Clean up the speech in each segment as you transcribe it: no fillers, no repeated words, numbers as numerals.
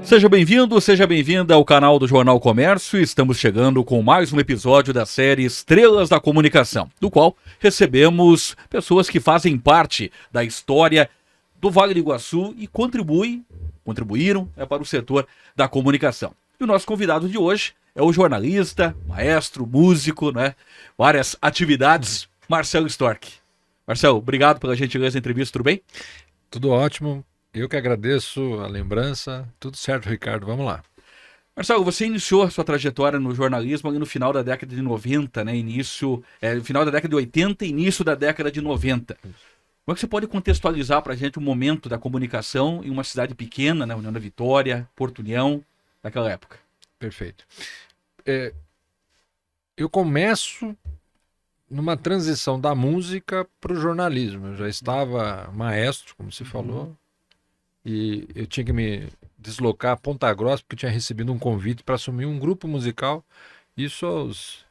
Seja bem-vindo, seja bem-vinda ao canal do Jornal Comércio. Estamos chegando com mais um episódio da série Estrelas da Comunicação, do qual recebemos pessoas que fazem parte da história do Vale do Iguaçu e contribuíram para o setor da comunicação. E o nosso convidado de hoje é o jornalista, maestro, músico, né? Várias atividades, Marcelo Storck. Marcelo, obrigado pela gentileza da entrevista, tudo bem? Tudo ótimo. Eu que agradeço a lembrança. Tudo certo, Ricardo. Vamos lá. Marcelo, você iniciou a sua trajetória no jornalismo ali no final da década de 90, né? Final da década de 80 e início da década de 90. Como é que você pode contextualizar para a gente o momento da comunicação em uma cidade pequena, né? União da Vitória, Porto União, daquela época? Perfeito. Eu começo numa transição da música para o jornalismo. Eu já estava maestro, como você falou, e eu tinha que me deslocar a Ponta Grossa porque eu tinha recebido um convite para assumir um grupo musical, isso aos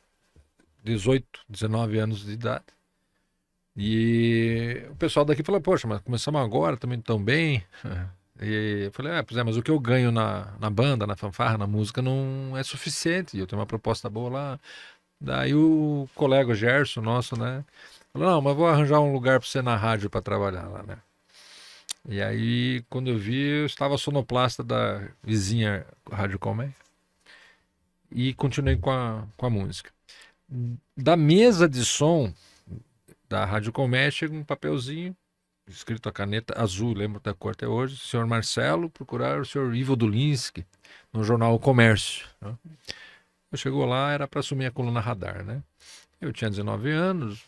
18, 19 anos de idade. E o pessoal daqui falou, poxa, mas começamos agora, também tão bem. E eu falei, pois é, mas o que eu ganho na banda, na fanfarra, na música não é suficiente, eu tenho uma proposta boa lá. Daí o colega Gerson, nosso, né, falou, não, mas vou arranjar um lugar para você na rádio para trabalhar lá, né. E aí, quando eu vi, eu estava sonoplasta da vizinha Rádio Colmeia e continuei com a música. Da mesa de som da Rádio Colmeia chega um papelzinho, escrito a caneta azul, lembro da cor até hoje, senhor Marcelo, procurar o senhor Ivo Dulinski no jornal O Comércio. Né? Eu chegou lá, era para assumir a coluna Radar, né? Eu tinha 19 anos,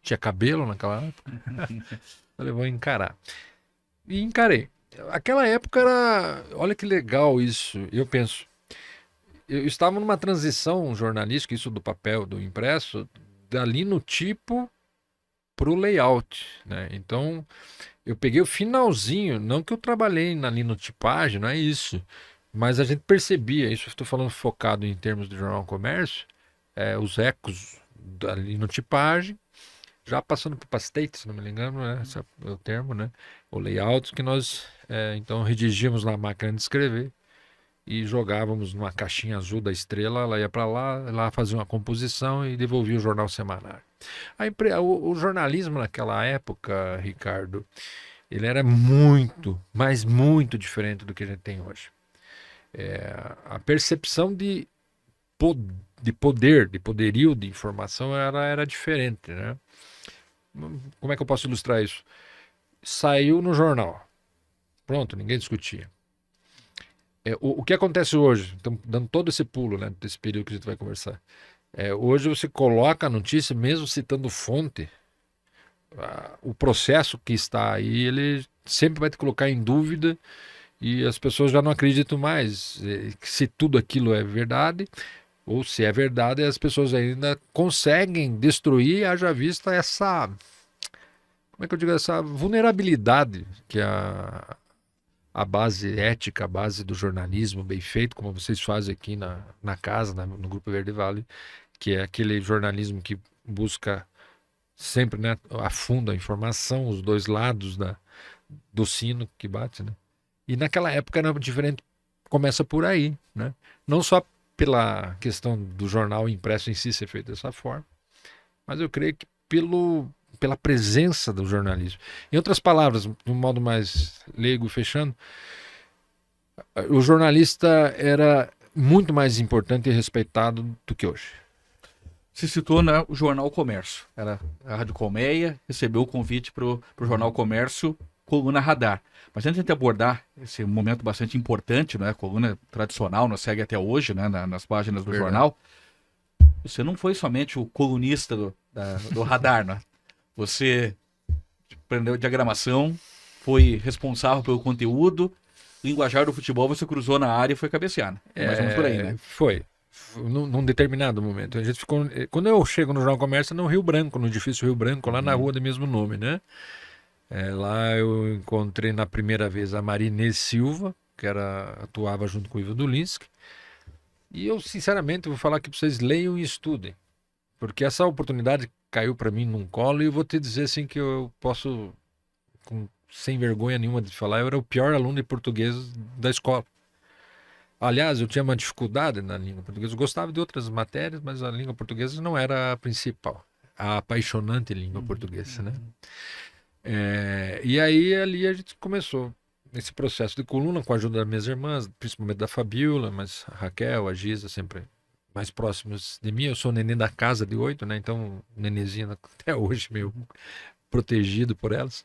tinha cabelo naquela época. Falei, vou encarar. E encarei. Aquela época era... Olha que legal isso. Eu penso... Eu estava numa transição jornalística, isso do papel, do impresso, dali no tipo pro layout, né? Então, eu peguei o finalzinho, não que eu trabalhei na linotipagem, não é isso. Mas a gente percebia, isso eu estou falando focado em termos de Jornal Comércio, os ecos da linotipagem, já passando para pastate, se não me engano, né? Esse é o termo, né? O layout que nós então redigíamos na máquina de escrever e jogávamos numa caixinha azul da Estrela, ela ia para lá fazia uma composição e devolvia o jornal semanário. O jornalismo naquela época, Ricardo, ele era muito, mas muito diferente do que a gente tem hoje. A percepção de poder, de poderio de informação era diferente, né? Como é que eu posso ilustrar isso? Saiu no jornal. Pronto, ninguém discutia. O que acontece hoje? Estamos dando todo esse pulo, né, desse período que a gente vai conversar. Hoje você coloca a notícia, mesmo citando fonte, o processo que está aí, ele sempre vai te colocar em dúvida e as pessoas já não acreditam mais se tudo aquilo é verdade. Ou se é verdade, as pessoas ainda conseguem destruir, haja vista essa, como é que eu digo, essa vulnerabilidade que a base ética, a base do jornalismo bem feito, como vocês fazem aqui na casa, no Grupo Verde Vale, que é aquele jornalismo que busca sempre, né, a fundo a informação, os dois lados do sino que bate, né? E naquela época era diferente, começa por aí, né? Não só pela questão do jornal impresso em si ser feito dessa forma, mas eu creio que pela presença do jornalismo. Em outras palavras, de um modo mais leigo, fechando, o jornalista era muito mais importante e respeitado do que hoje. Se citou, né, o Jornal Comércio. Era a Rádio Colmeia, recebeu o convite para o Jornal Comércio, coluna Radar. Mas antes de abordar esse momento bastante importante, né, coluna tradicional, nos segue até hoje, né, nas páginas do jornal, você não foi somente o colunista do Radar, né? Você aprendeu diagramação, foi responsável pelo conteúdo, linguajar do futebol você cruzou na área e foi cabecear, né? Mais ou menos por aí, né? Foi. Num determinado momento. A gente ficou, quando eu chego no Jornal Comércio, no Rio Branco, no edifício Rio Branco, lá na rua do mesmo nome, né? Lá eu encontrei na primeira vez a Marinês Silva, que atuava junto com o Ivo Dulinski. E eu, sinceramente, vou falar aqui para vocês, leiam e estudem. Porque essa oportunidade caiu para mim num colo e eu vou te dizer assim que eu posso, sem vergonha nenhuma de falar, eu era o pior aluno de português da escola. Aliás, eu tinha uma dificuldade na língua portuguesa. Eu gostava de outras matérias, mas a língua portuguesa não era a principal. A apaixonante língua portuguesa, né? E aí ali a gente começou esse processo de coluna com a ajuda das minhas irmãs, principalmente da Fabiola, mas a Raquel, a Giza, sempre mais próximos de mim. Eu sou o neném da casa de 8, né? Então, nenenzinho até hoje meio protegido por elas.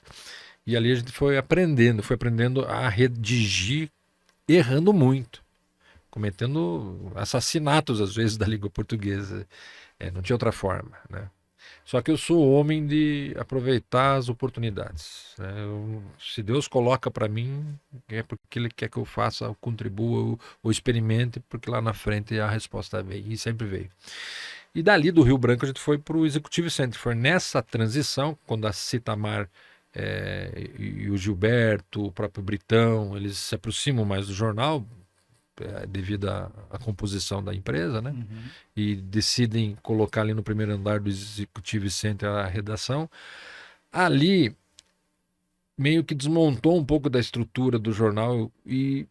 E ali a gente foi aprendendo a redigir, errando muito, cometendo assassinatos às vezes da língua portuguesa. Não tinha outra forma, né? Só que eu sou homem de aproveitar as oportunidades, né? Se Deus coloca para mim, é porque Ele quer que eu faça, eu contribua, ou experimente, porque lá na frente a resposta veio, e sempre veio. E dali do Rio Branco a gente foi para o Executive Center. Foi nessa transição, quando a Citamar e o Gilberto, o próprio Britão, eles se aproximam mais do jornal, devido à composição da empresa, né? E decidem colocar ali no primeiro andar do Executive Center a redação. Ali meio que desmontou um pouco da estrutura do jornal e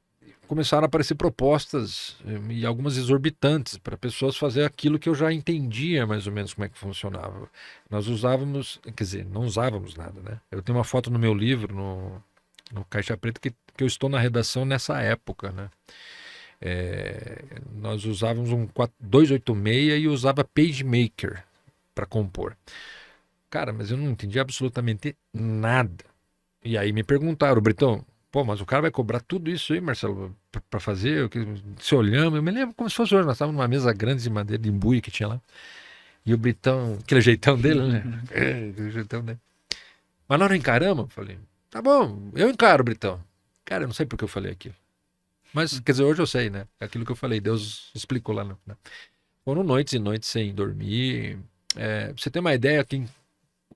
começaram a aparecer propostas e algumas exorbitantes para pessoas fazer aquilo que eu já entendia mais ou menos como é que funcionava. Nós usávamos, quer dizer, não usávamos nada, né? Eu tenho uma foto no meu livro, no Caixa Preta, que eu estou na redação nessa época, né? Nós usávamos um 286 e usava PageMaker para compor. Cara, mas eu não entendi absolutamente nada. E aí me perguntaram, Britão, pô, mas o cara vai cobrar tudo isso aí, Marcelo, para fazer? Se olhamos, eu me lembro como se fosse hoje, nós estávamos numa mesa grande de madeira de embuie que tinha lá. E o Britão, aquele jeitão dele, né? Aquele jeitão dele. Mas nós não encaramos? Eu falei, tá bom, eu encaro, Britão. Cara, eu não sei por que eu falei aquilo. Mas, quer dizer, hoje eu sei, né? Aquilo que eu falei, Deus explicou lá. Né? Foram noites e noites sem dormir. Pra você ter uma ideia, quem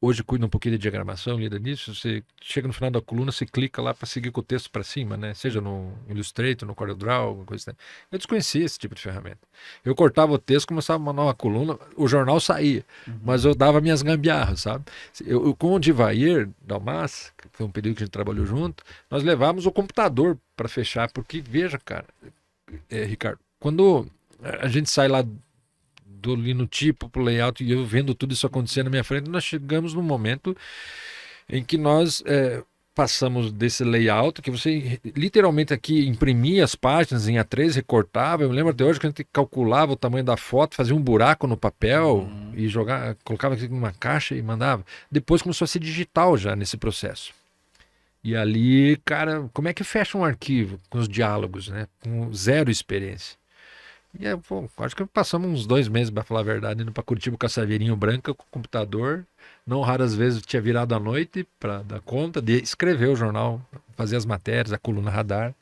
hoje cuida um pouquinho de diagramação, lida nisso, você chega no final da coluna, você clica lá para seguir com o texto para cima, né? Seja no Illustrator, no CorelDRAW, alguma coisa assim. Eu desconhecia esse tipo de ferramenta. Eu cortava o texto, começava a mandar uma coluna, o jornal saía, mas eu dava minhas gambiarras, sabe? Eu com o Divair Dalmas, que foi um período que a gente trabalhou junto, nós levávamos o computador para fechar, porque veja, cara, Ricardo, quando a gente sai lá do linotipo pro layout e eu vendo tudo isso acontecer na minha frente, nós chegamos num momento em que nós passamos desse layout, que você literalmente aqui imprimia as páginas em A3, recortava. Eu me lembro até hoje que a gente calculava o tamanho da foto, fazia um buraco no papel e colocava aqui numa caixa e mandava. Depois começou a ser digital já nesse processo. E ali, cara, como é que fecha um arquivo com os diálogos, né? Com zero experiência. E acho que passamos uns 2 meses, para falar a verdade, indo para Curitiba com a saveirinho branca, com o computador. Não raras vezes tinha virado à noite para dar conta de escrever o jornal, fazer as matérias, a coluna radar.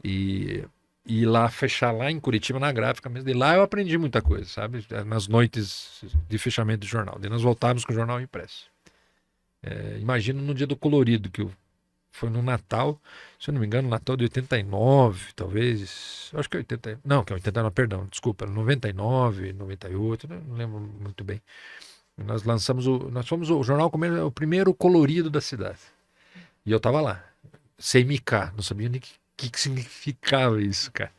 E ir lá fechar lá em Curitiba, na gráfica mesmo. E lá eu aprendi muita coisa, sabe? Nas noites de fechamento do jornal. Daí nós voltávamos com o jornal impresso. Imagino no dia do colorido, que foi no Natal, se eu não me engano, Natal de 89, talvez. Acho que é 80. Não, que é 89, perdão, desculpa, 99, 98, não lembro muito bem. Nós lançamos nós fomos o jornal o primeiro colorido da cidade. E eu tava lá, sem micar, não sabia nem o que significava isso, cara.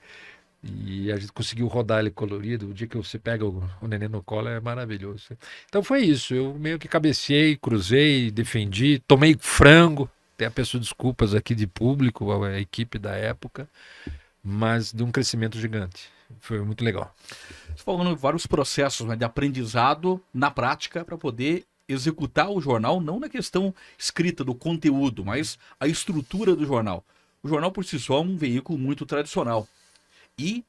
E a gente conseguiu rodar ele colorido. O dia que você pega o neném no colo é maravilhoso. Então foi isso. Eu meio que cabeceei, cruzei, defendi, tomei frango. Até peço desculpas aqui de público, a equipe da época, mas de um crescimento gigante. Foi muito legal. Você falando vários processos, né, de aprendizado na prática para poder executar o jornal, não na questão escrita do conteúdo, mas a estrutura do jornal. O jornal por si só é um veículo muito tradicional e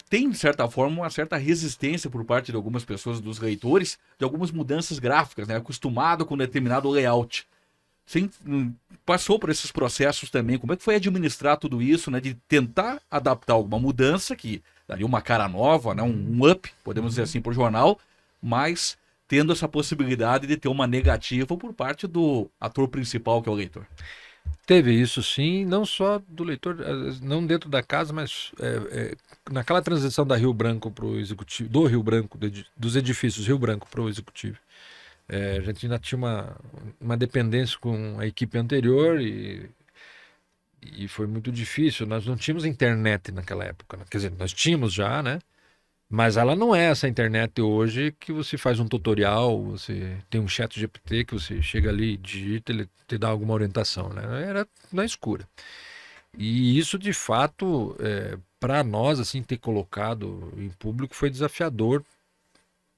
tem, de certa forma, uma certa resistência por parte de algumas pessoas, dos leitores, de algumas mudanças gráficas, né, acostumado com determinado layout. Você passou por esses processos também. Como é que foi administrar tudo isso, né? De tentar adaptar alguma mudança que daria uma cara nova, né? Um up, podemos dizer assim, para o jornal, mas tendo essa possibilidade de ter uma negativa por parte do ator principal, que é o leitor. Teve isso sim, não só do leitor, não dentro da casa, mas naquela transição da Rio Branco para o Executivo, do Rio Branco, dos edifícios Rio Branco para o Executivo. A gente ainda tinha uma dependência com a equipe anterior e E foi muito difícil. Nós não tínhamos internet naquela época, né? Quer dizer, nós tínhamos já, né? Mas ela não é essa internet hoje que você faz um tutorial, você tem um chat GPT que você chega ali, digita, ele te dá alguma orientação, né? Era na escura. E isso, de fato, para nós, assim, ter colocado em público foi desafiador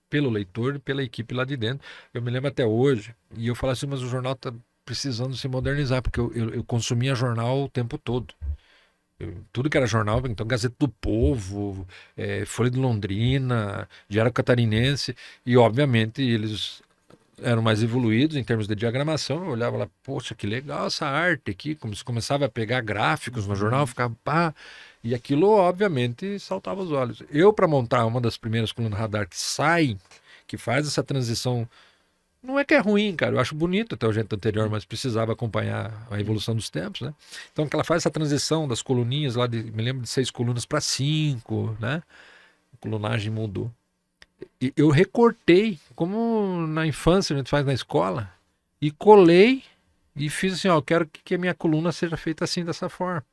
pelo leitor e pela equipe lá de dentro. Eu me lembro até hoje, e eu falo assim, mas o jornal está precisando se modernizar, porque eu consumia jornal o tempo todo. Tudo que era jornal, então Gazeta do Povo, Folha de Londrina, Diário Catarinense, e obviamente eles eram mais evoluídos em termos de diagramação. Eu olhava lá, poxa, que legal essa arte aqui, como se começava a pegar gráficos no jornal, ficava pá, e aquilo obviamente saltava os olhos. Eu, para montar uma das primeiras colunas radar que sai, que faz essa transição. Não é que é ruim, cara. Eu acho bonito até o jeito anterior, mas precisava acompanhar a evolução dos tempos, né? Então, que ela faz essa transição das coluninhas lá, me lembro de 6 colunas para 5, né? A colunagem mudou. E eu recortei, como na infância a gente faz na escola, e colei e fiz assim, ó, eu quero que a minha coluna seja feita assim, dessa forma.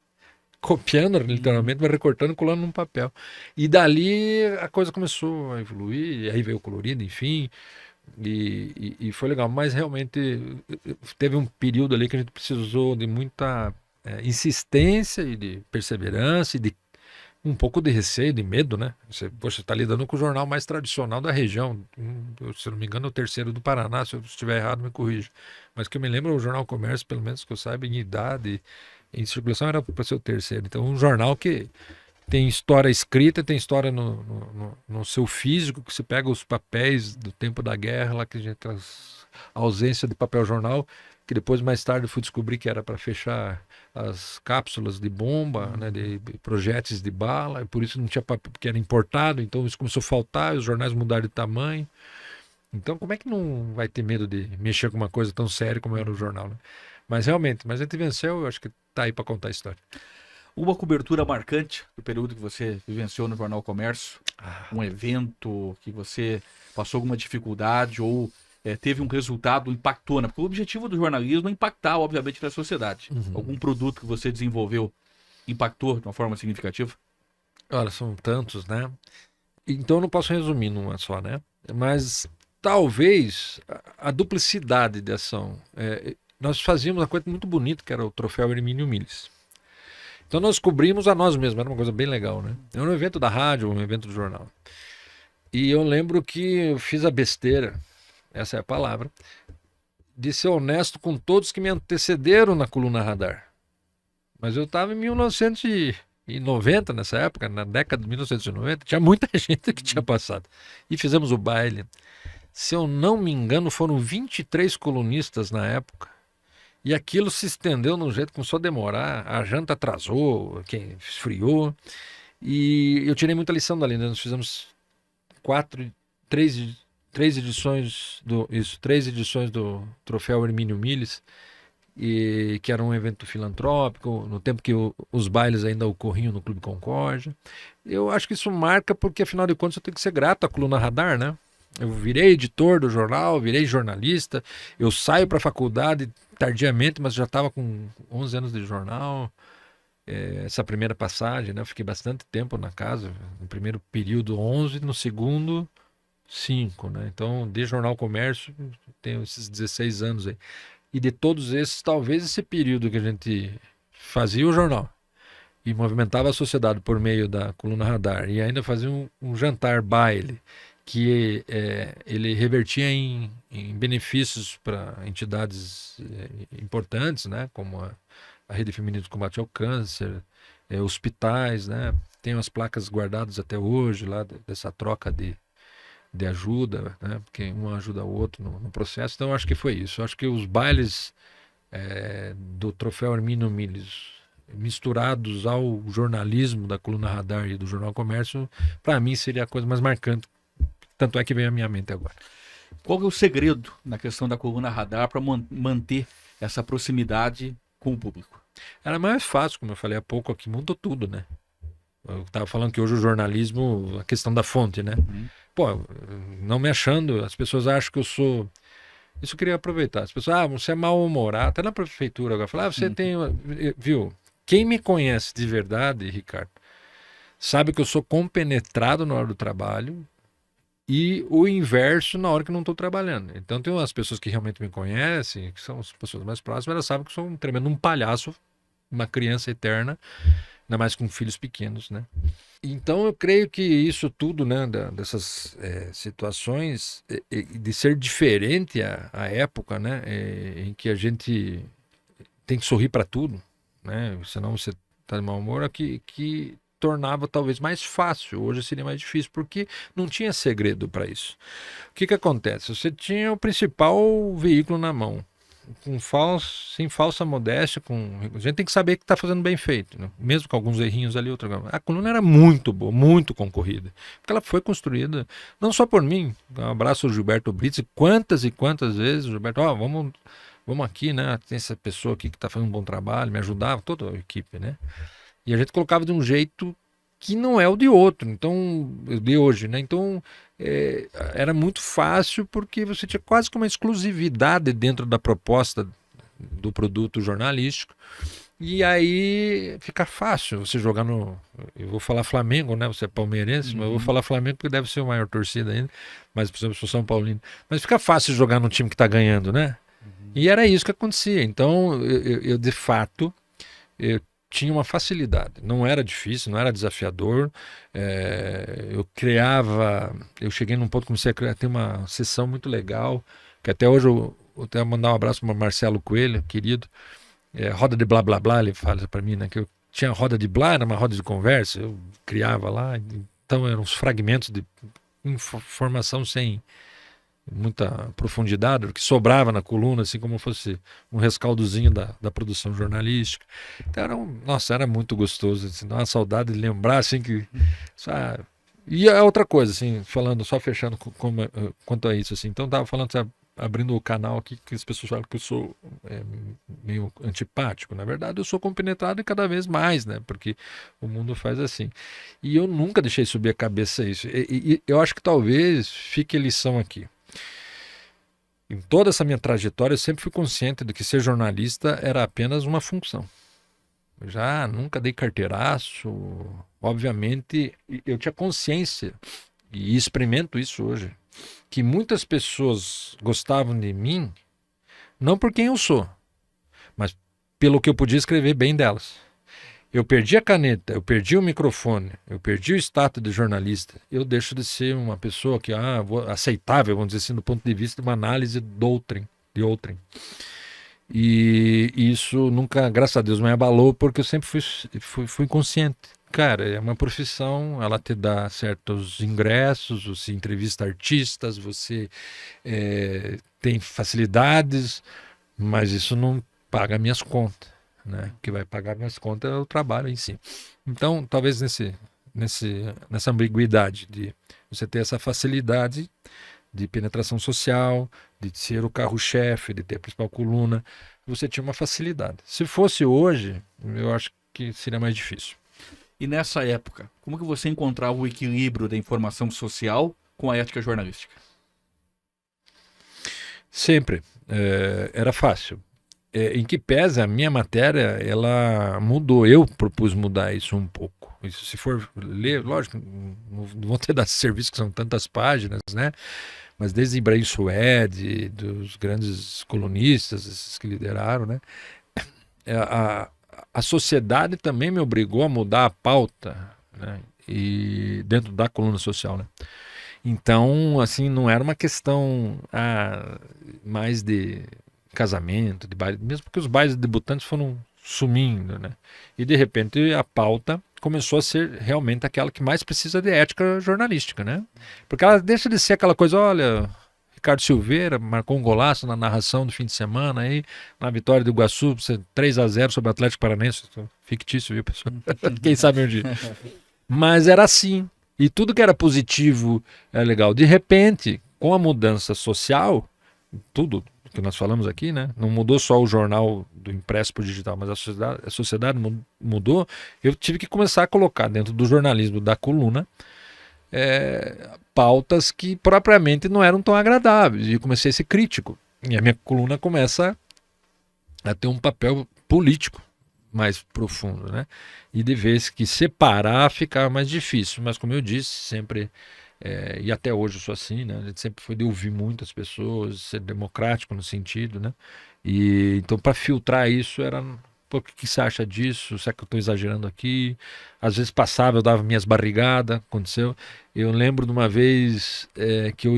Copiando, literalmente, mas recortando e colando num papel. E dali a coisa começou a evoluir, e aí veio o colorido, enfim. E foi legal, mas realmente teve um período ali que a gente precisou de muita insistência e de perseverança e de um pouco de receio, de medo, né? Você, poxa, está lidando com o jornal mais tradicional da região. Se eu não me engano, é o terceiro do Paraná. Se eu estiver errado, me corrija. Mas que eu me lembro, o Jornal Comércio, pelo menos que eu saiba, em idade, em circulação, era para ser o terceiro. Então, um jornal que tem história escrita, tem história no seu físico, que você pega os papéis do tempo da guerra, lá que a gente a ausência de papel jornal, que depois mais tarde eu fui descobrir que era para fechar as cápsulas de bomba, né, de projéteis de bala, e por isso não tinha papel, porque era importado, então isso começou a faltar, os jornais mudaram de tamanho. Então como é que não vai ter medo de mexer com uma coisa tão séria como era o jornal, né? Mas realmente, mas a gente venceu, eu acho que tá aí para contar a história. Uma cobertura marcante do período que você vivenciou no Jornal Comércio, um evento que você passou alguma dificuldade ou teve um resultado, impactou, né? Porque o objetivo do jornalismo é impactar, obviamente, na sociedade. Algum produto que você desenvolveu impactou de uma forma significativa? Olha, são tantos, né? Então eu não posso resumir numa só, né? Mas talvez a duplicidade de ação. Nós fazíamos uma coisa muito bonita, que era o troféu Hermínio Miles. Então nós cobrimos a nós mesmos, era uma coisa bem legal, né? Era um evento da rádio, um evento do jornal. E eu lembro que eu fiz a besteira, essa é a palavra, de ser honesto com todos que me antecederam na coluna radar. Mas eu estava em 1990, nessa época, na década de 1990, tinha muita gente que tinha passado. E fizemos o baile. Se eu não me engano, foram 23 colunistas na época. E aquilo se estendeu de um jeito que começou a demorar. A janta atrasou, quem esfriou. E eu tirei muita lição dali, né? Nós fizemos três edições do Troféu Hermínio Miles, que era um evento filantrópico, no tempo que os bailes ainda ocorriam no Clube Concórdia. Eu acho que isso marca porque, afinal de contas, eu tenho que ser grato à coluna radar, né? Eu virei editor do jornal, virei jornalista, eu saio para a faculdade tardiamente, mas já estava com 11 anos de jornal. Essa primeira passagem, né? Eu fiquei bastante tempo na casa, no primeiro período 11, no segundo 5, né? Então, de Jornal Comércio, tenho esses 16 anos aí. E de todos esses, talvez esse período que a gente fazia o jornal e movimentava a sociedade por meio da coluna radar e ainda fazia um jantar baile, que ele revertia em benefícios para entidades importantes, né? Como a Rede Feminina de Combate ao Câncer, hospitais, né? Tem umas placas guardadas até hoje lá dessa troca de ajuda, né? Porque um ajuda o outro no processo. Então, eu acho que foi isso. Eu acho que os bailes do Troféu Hermínio Miles, misturados ao jornalismo da coluna radar e do Jornal Comércio, para mim seria a coisa mais marcante. Tanto é que veio à minha mente agora. Qual é o segredo na questão da coluna radar para manter essa proximidade com o público? Era mais fácil, como eu falei há pouco aqui, mudou tudo, né? Eu estava falando que hoje o jornalismo, a questão da fonte, né? Pô, não me achando, as pessoas acham que eu sou... Isso eu queria aproveitar. As pessoas, você é mal-humorado, até na prefeitura agora. Falar, você tem... Viu? Quem me conhece de verdade, Ricardo, sabe que eu sou compenetrado na hora do trabalho e o inverso na hora que não estou trabalhando. Então tem umas pessoas que realmente me conhecem, que são as pessoas mais próximas, elas sabem que eu sou um tremendo palhaço, uma criança eterna, ainda mais com filhos pequenos, né? Então eu creio que isso tudo, né, dessas situações, de ser diferente a época, né, em que a gente tem que sorrir para tudo, né, senão você está de mau humor, que tornava talvez mais fácil. Hoje seria mais difícil, porque não tinha segredo para isso. O que acontece? Você tinha o principal veículo na mão, sem falsa modéstia, a gente tem que saber que está fazendo bem feito, né? Mesmo com alguns errinhos ali, a coluna era muito boa, muito concorrida, porque ela foi construída não só por mim. Um abraço ao Gilberto Brits, quantas e quantas vezes o Gilberto, vamos aqui, né? Tem essa pessoa aqui que está fazendo um bom trabalho, me ajudava, toda a equipe, né? E a gente colocava de um jeito que não é o de outro, então, de hoje, né? Então, era muito fácil, porque você tinha quase que uma exclusividade dentro da proposta do produto jornalístico, e aí fica fácil você jogar no... Eu vou falar Flamengo, né? Você é palmeirense, mas eu vou falar Flamengo porque deve ser a maior torcida ainda, mas, por exemplo, eu sou São Paulino. Mas fica fácil jogar no time que está ganhando, né? E era isso que acontecia. Então, eu de fato, eu tinha uma facilidade, não era difícil, não era desafiador. Eu cheguei num ponto, comecei a criar, tem uma sessão muito legal, que até hoje eu até mandar um abraço para o Marcelo Coelho, querido, roda de blá blá blá, ele fala para mim, né, que eu tinha roda de blá, era uma roda de conversa, eu criava lá, então eram uns fragmentos de informação sem muita profundidade, o que sobrava na coluna, assim como fosse um rescaldozinho da produção jornalística. Então era muito gostoso, assim, dá uma saudade de lembrar, assim, que... E a outra coisa, assim, falando, só fechando quanto a isso, assim, então tava falando, sabe, abrindo o canal aqui, que as pessoas falam que eu sou meio antipático. Na verdade, eu sou compenetrado e cada vez mais, né? Porque o mundo faz assim. E eu nunca deixei subir a cabeça isso. E eu acho que talvez fique a lição aqui. Em toda essa minha trajetória, eu sempre fui consciente de que ser jornalista era apenas uma função. Eu já nunca dei carteiraço. Obviamente, eu tinha consciência, e experimento isso hoje, que muitas pessoas gostavam de mim, não por quem eu sou, mas pelo que eu podia escrever bem delas. Eu perdi a caneta, eu perdi o microfone, eu perdi o status de jornalista, eu deixo de ser uma pessoa que aceitável, vamos dizer assim, do ponto de vista de uma análise de outrem. E isso nunca, graças a Deus, me abalou, porque eu sempre fui consciente. Cara, é uma profissão, ela te dá certos ingressos, você entrevista artistas, você tem facilidades, mas isso não paga minhas contas, né? O que vai pagar minhas contas é o trabalho em si. Então, talvez nessa ambiguidade de você ter essa facilidade de penetração social, de ser o carro-chefe, de ter a principal coluna, você tinha uma facilidade. Se fosse hoje, eu acho que seria mais difícil. E nessa época, como que você encontrava o equilíbrio da informação social com a ética jornalística? Sempre. Era fácil. Em que pese a minha matéria, ela mudou. Eu propus mudar isso um pouco. Isso, se for ler, lógico, não vou ter dar serviço, que são tantas páginas, né? Mas desde Ibrahim Suede, dos grandes colunistas, esses que lideraram, né? A sociedade também me obrigou a mudar a pauta, né? E dentro da coluna social, né? Então, assim, não era uma questão mais de casamento, de baile, mesmo porque os bailes debutantes foram sumindo, né? E de repente a pauta começou a ser realmente aquela que mais precisa de ética jornalística, né? Porque ela deixa de ser aquela coisa, olha, Ricardo Silveira marcou um golaço na narração do fim de semana aí, na vitória do Iguaçu, 3-0 sobre o Atlético Paranaense, fictício, viu, pessoal? Quem sabe um dia. Mas era assim, e tudo que era positivo era legal. De repente, com a mudança social, tudo que nós falamos aqui, né? Não mudou só o jornal do impresso para o digital, mas a sociedade mudou. Eu tive que começar a colocar dentro do jornalismo da coluna pautas que propriamente não eram tão agradáveis, e comecei a ser crítico. E a minha coluna começa a ter um papel político, mais profundo, né? E de vez que separar ficava mais difícil, mas como eu disse, sempre, e até hoje eu sou assim, né? A gente sempre foi de ouvir muitas pessoas, ser democrático no sentido, né? E então para filtrar isso era, pô, o que você acha disso? Será que eu estou exagerando aqui? Às vezes passava, eu dava minhas barrigadas, aconteceu. Eu lembro de uma vez que eu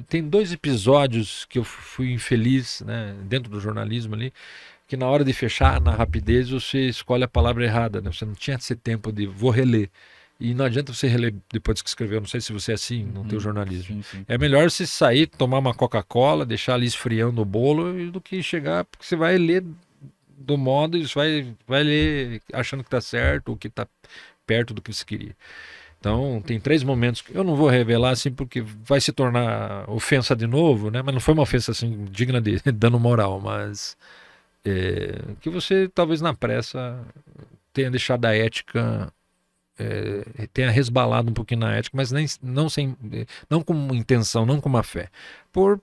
tenho 2 episódios que eu fui infeliz, né? Dentro do jornalismo ali, que na hora de fechar, na rapidez, você escolhe a palavra errada, né? Você não tinha esse tempo de vou reler. E não adianta você reler depois que escreveu, não sei se você é assim no teu jornalismo. Sim, sim. É melhor você sair, tomar uma Coca-Cola, deixar ali esfriando o bolo, do que chegar, porque você vai ler do modo e você vai ler achando que tá certo ou que tá perto do que você queria. Então, tem 3 momentos que eu não vou revelar assim porque vai se tornar ofensa de novo, né? Mas não foi uma ofensa assim digna de dano moral, mas que você talvez na pressa tenha deixado a ética, tenha resbalado um pouquinho na ética, mas não com intenção, não com má fé, por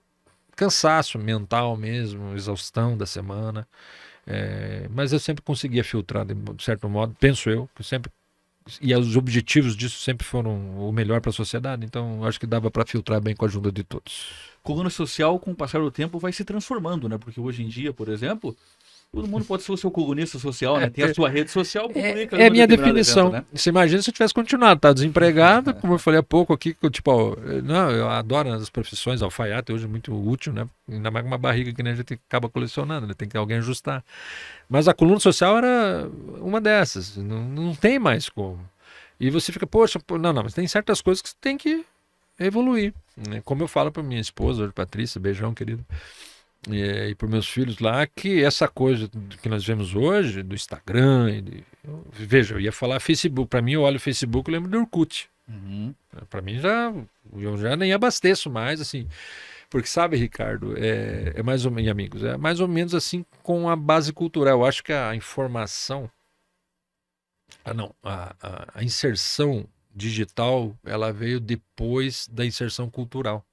cansaço mental mesmo, exaustão da semana. Mas eu sempre conseguia filtrar de certo modo, penso eu, que sempre, e os objetivos disso sempre foram o melhor para a sociedade, então acho que dava para filtrar bem com a ajuda de todos. Coluna social, com o passar do tempo, vai se transformando, né? Porque hoje em dia, por exemplo, todo mundo pode ser o seu colunista social, né? Tem a sua rede social, publica É a numa minha determinada definição. evento, né? Você imagina se eu tivesse continuado, tá desempregado, como eu falei há pouco aqui, que eu, tipo, não, eu adoro as profissões, alfaiate hoje é muito útil, né? Ainda mais com uma barriga que nem a gente acaba colecionando, né? Tem que alguém ajustar. Mas a coluna social era uma dessas, não tem mais como. E você fica, poxa, não, mas tem certas coisas que você tem que evoluir, né? Como eu falo para minha esposa, Patrícia, beijão, querido. E para meus filhos lá, que essa coisa que nós vemos hoje, do Instagram, veja, eu ia falar Facebook, para mim eu olho o Facebook e lembro do Orkut. Uhum. Para mim eu já nem abasteço mais, assim, porque sabe, Ricardo, mais ou menos, amigos, é mais ou menos assim com a base cultural. Eu acho que a informação, a inserção digital, ela veio depois da inserção cultural.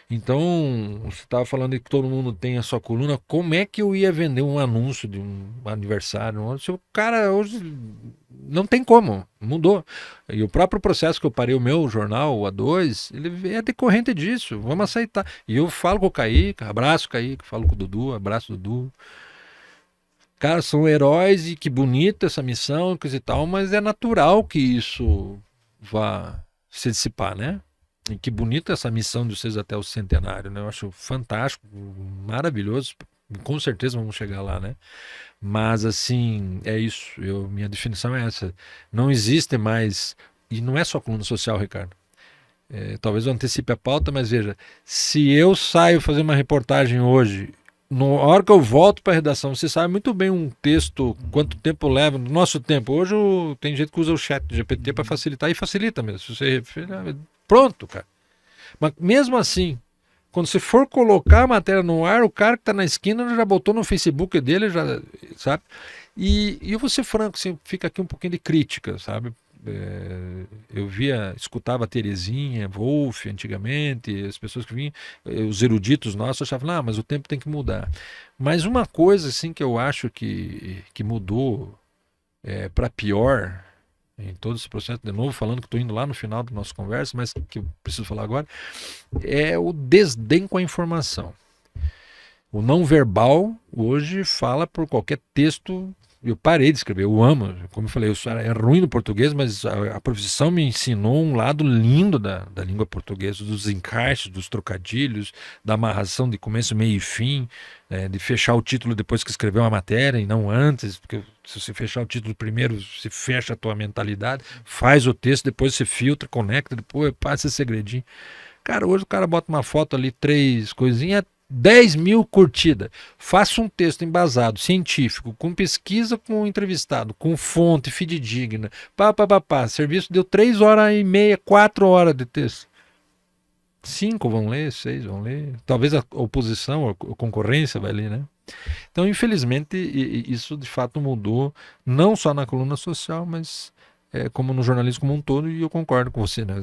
Então, você estava falando que todo mundo tem a sua coluna. Como é que eu ia vender um anúncio de um aniversário? Se o cara hoje não tem como, mudou. E o próprio processo que eu parei o meu jornal, o A2, ele é decorrente disso. Vamos aceitar. E eu falo com o Kaique, abraço Kaique, falo com o Dudu, abraço Dudu. Cara, são heróis e que bonita essa missão, coisa e tal, mas é natural que isso vá se dissipar, né? E que bonita essa missão de vocês até o centenário, né? Eu acho fantástico, maravilhoso. Com certeza vamos chegar lá, né? Mas assim, é isso. Minha definição é essa. Não existe mais, e não é só coluna social, Ricardo. Talvez eu antecipe a pauta, mas veja, se eu saio fazer uma reportagem hoje, na hora que eu volto para a redação, você sabe muito bem um texto, quanto tempo leva, no nosso tempo. Hoje tem gente que usa o chat GPT para facilitar, e facilita mesmo. Se você pronto, cara. Mas mesmo assim, quando você for colocar a matéria no ar, o cara que está na esquina já botou no Facebook dele, já, sabe? E eu vou ser franco, assim, fica aqui um pouquinho de crítica, sabe? Eu escutava a Terezinha, Wolf antigamente, as pessoas que vinham, os eruditos nossos achavam, não, mas o tempo tem que mudar. Mas uma coisa assim que eu acho que mudou para pior em todo esse processo, de novo falando que estou indo lá no final da nossa conversa, mas que eu preciso falar agora, é o desdém com a informação. O não verbal hoje fala por qualquer texto. Eu parei de escrever, eu amo, como eu falei, eu era ruim no português, mas a profissão me ensinou um lado lindo da língua portuguesa, dos encaixes, dos trocadilhos, da amarração de começo, meio e fim, de fechar o título depois que escreveu uma matéria e não antes, porque se você fechar o título primeiro, você fecha a tua mentalidade, faz o texto, depois você filtra, conecta, depois passa esse segredinho. Cara, hoje o cara bota uma foto ali, 3 coisinhas, 10 mil curtidas. Faça um texto embasado, científico, com pesquisa com o entrevistado, com fonte fidedigna. Serviço deu 3 horas e meia, 4 horas de texto. 5 vão ler, 6 vão ler. Talvez a oposição, a concorrência vai ler, né? Então, infelizmente, isso de fato mudou, não só na coluna social, mas como no jornalismo como um todo, e eu concordo com você, né?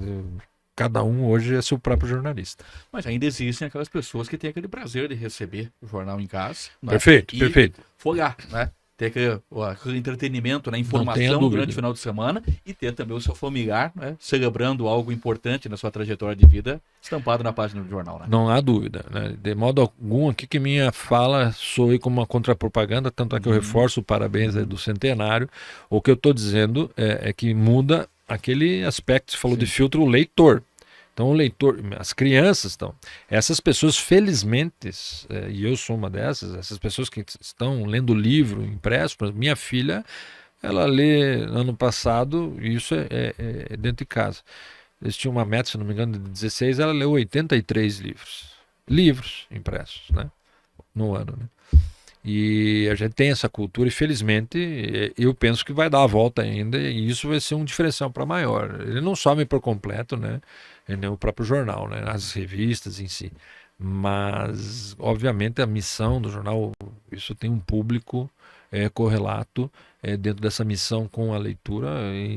Cada um hoje é seu próprio jornalista. Mas ainda existem aquelas pessoas que têm aquele prazer de receber o jornal em casa. Né? Perfeito, perfeito. Folhear, né? ter aquele entretenimento, né, tenha informação dúvida. durante o final de semana e ter também o seu familiar, né, celebrando algo importante na sua trajetória de vida, estampado na página do jornal, né? Não há dúvida, né? De modo algum aqui que minha fala soe como uma contrapropaganda, tanto é que eu reforço o parabéns aí do centenário. O que eu estou dizendo é que muda aquele aspecto, você falou de filtro, o leitor. Então o leitor, as crianças estão, essas pessoas felizmente, e eu sou uma dessas, essas pessoas que estão lendo livro impresso, minha filha, ela lê ano passado, e isso é dentro de casa. Eles tinham uma meta, se não me engano, de 16, ela leu 83 livros. Livros impressos, né? No ano, né? E a gente tem essa cultura e, felizmente, eu penso que vai dar a volta ainda e isso vai ser um diferencial para maior. Ele não some por completo, né? Nem o próprio jornal, né? As revistas em si. Mas, obviamente, a missão do jornal, isso tem um público correlato dentro dessa missão com a leitura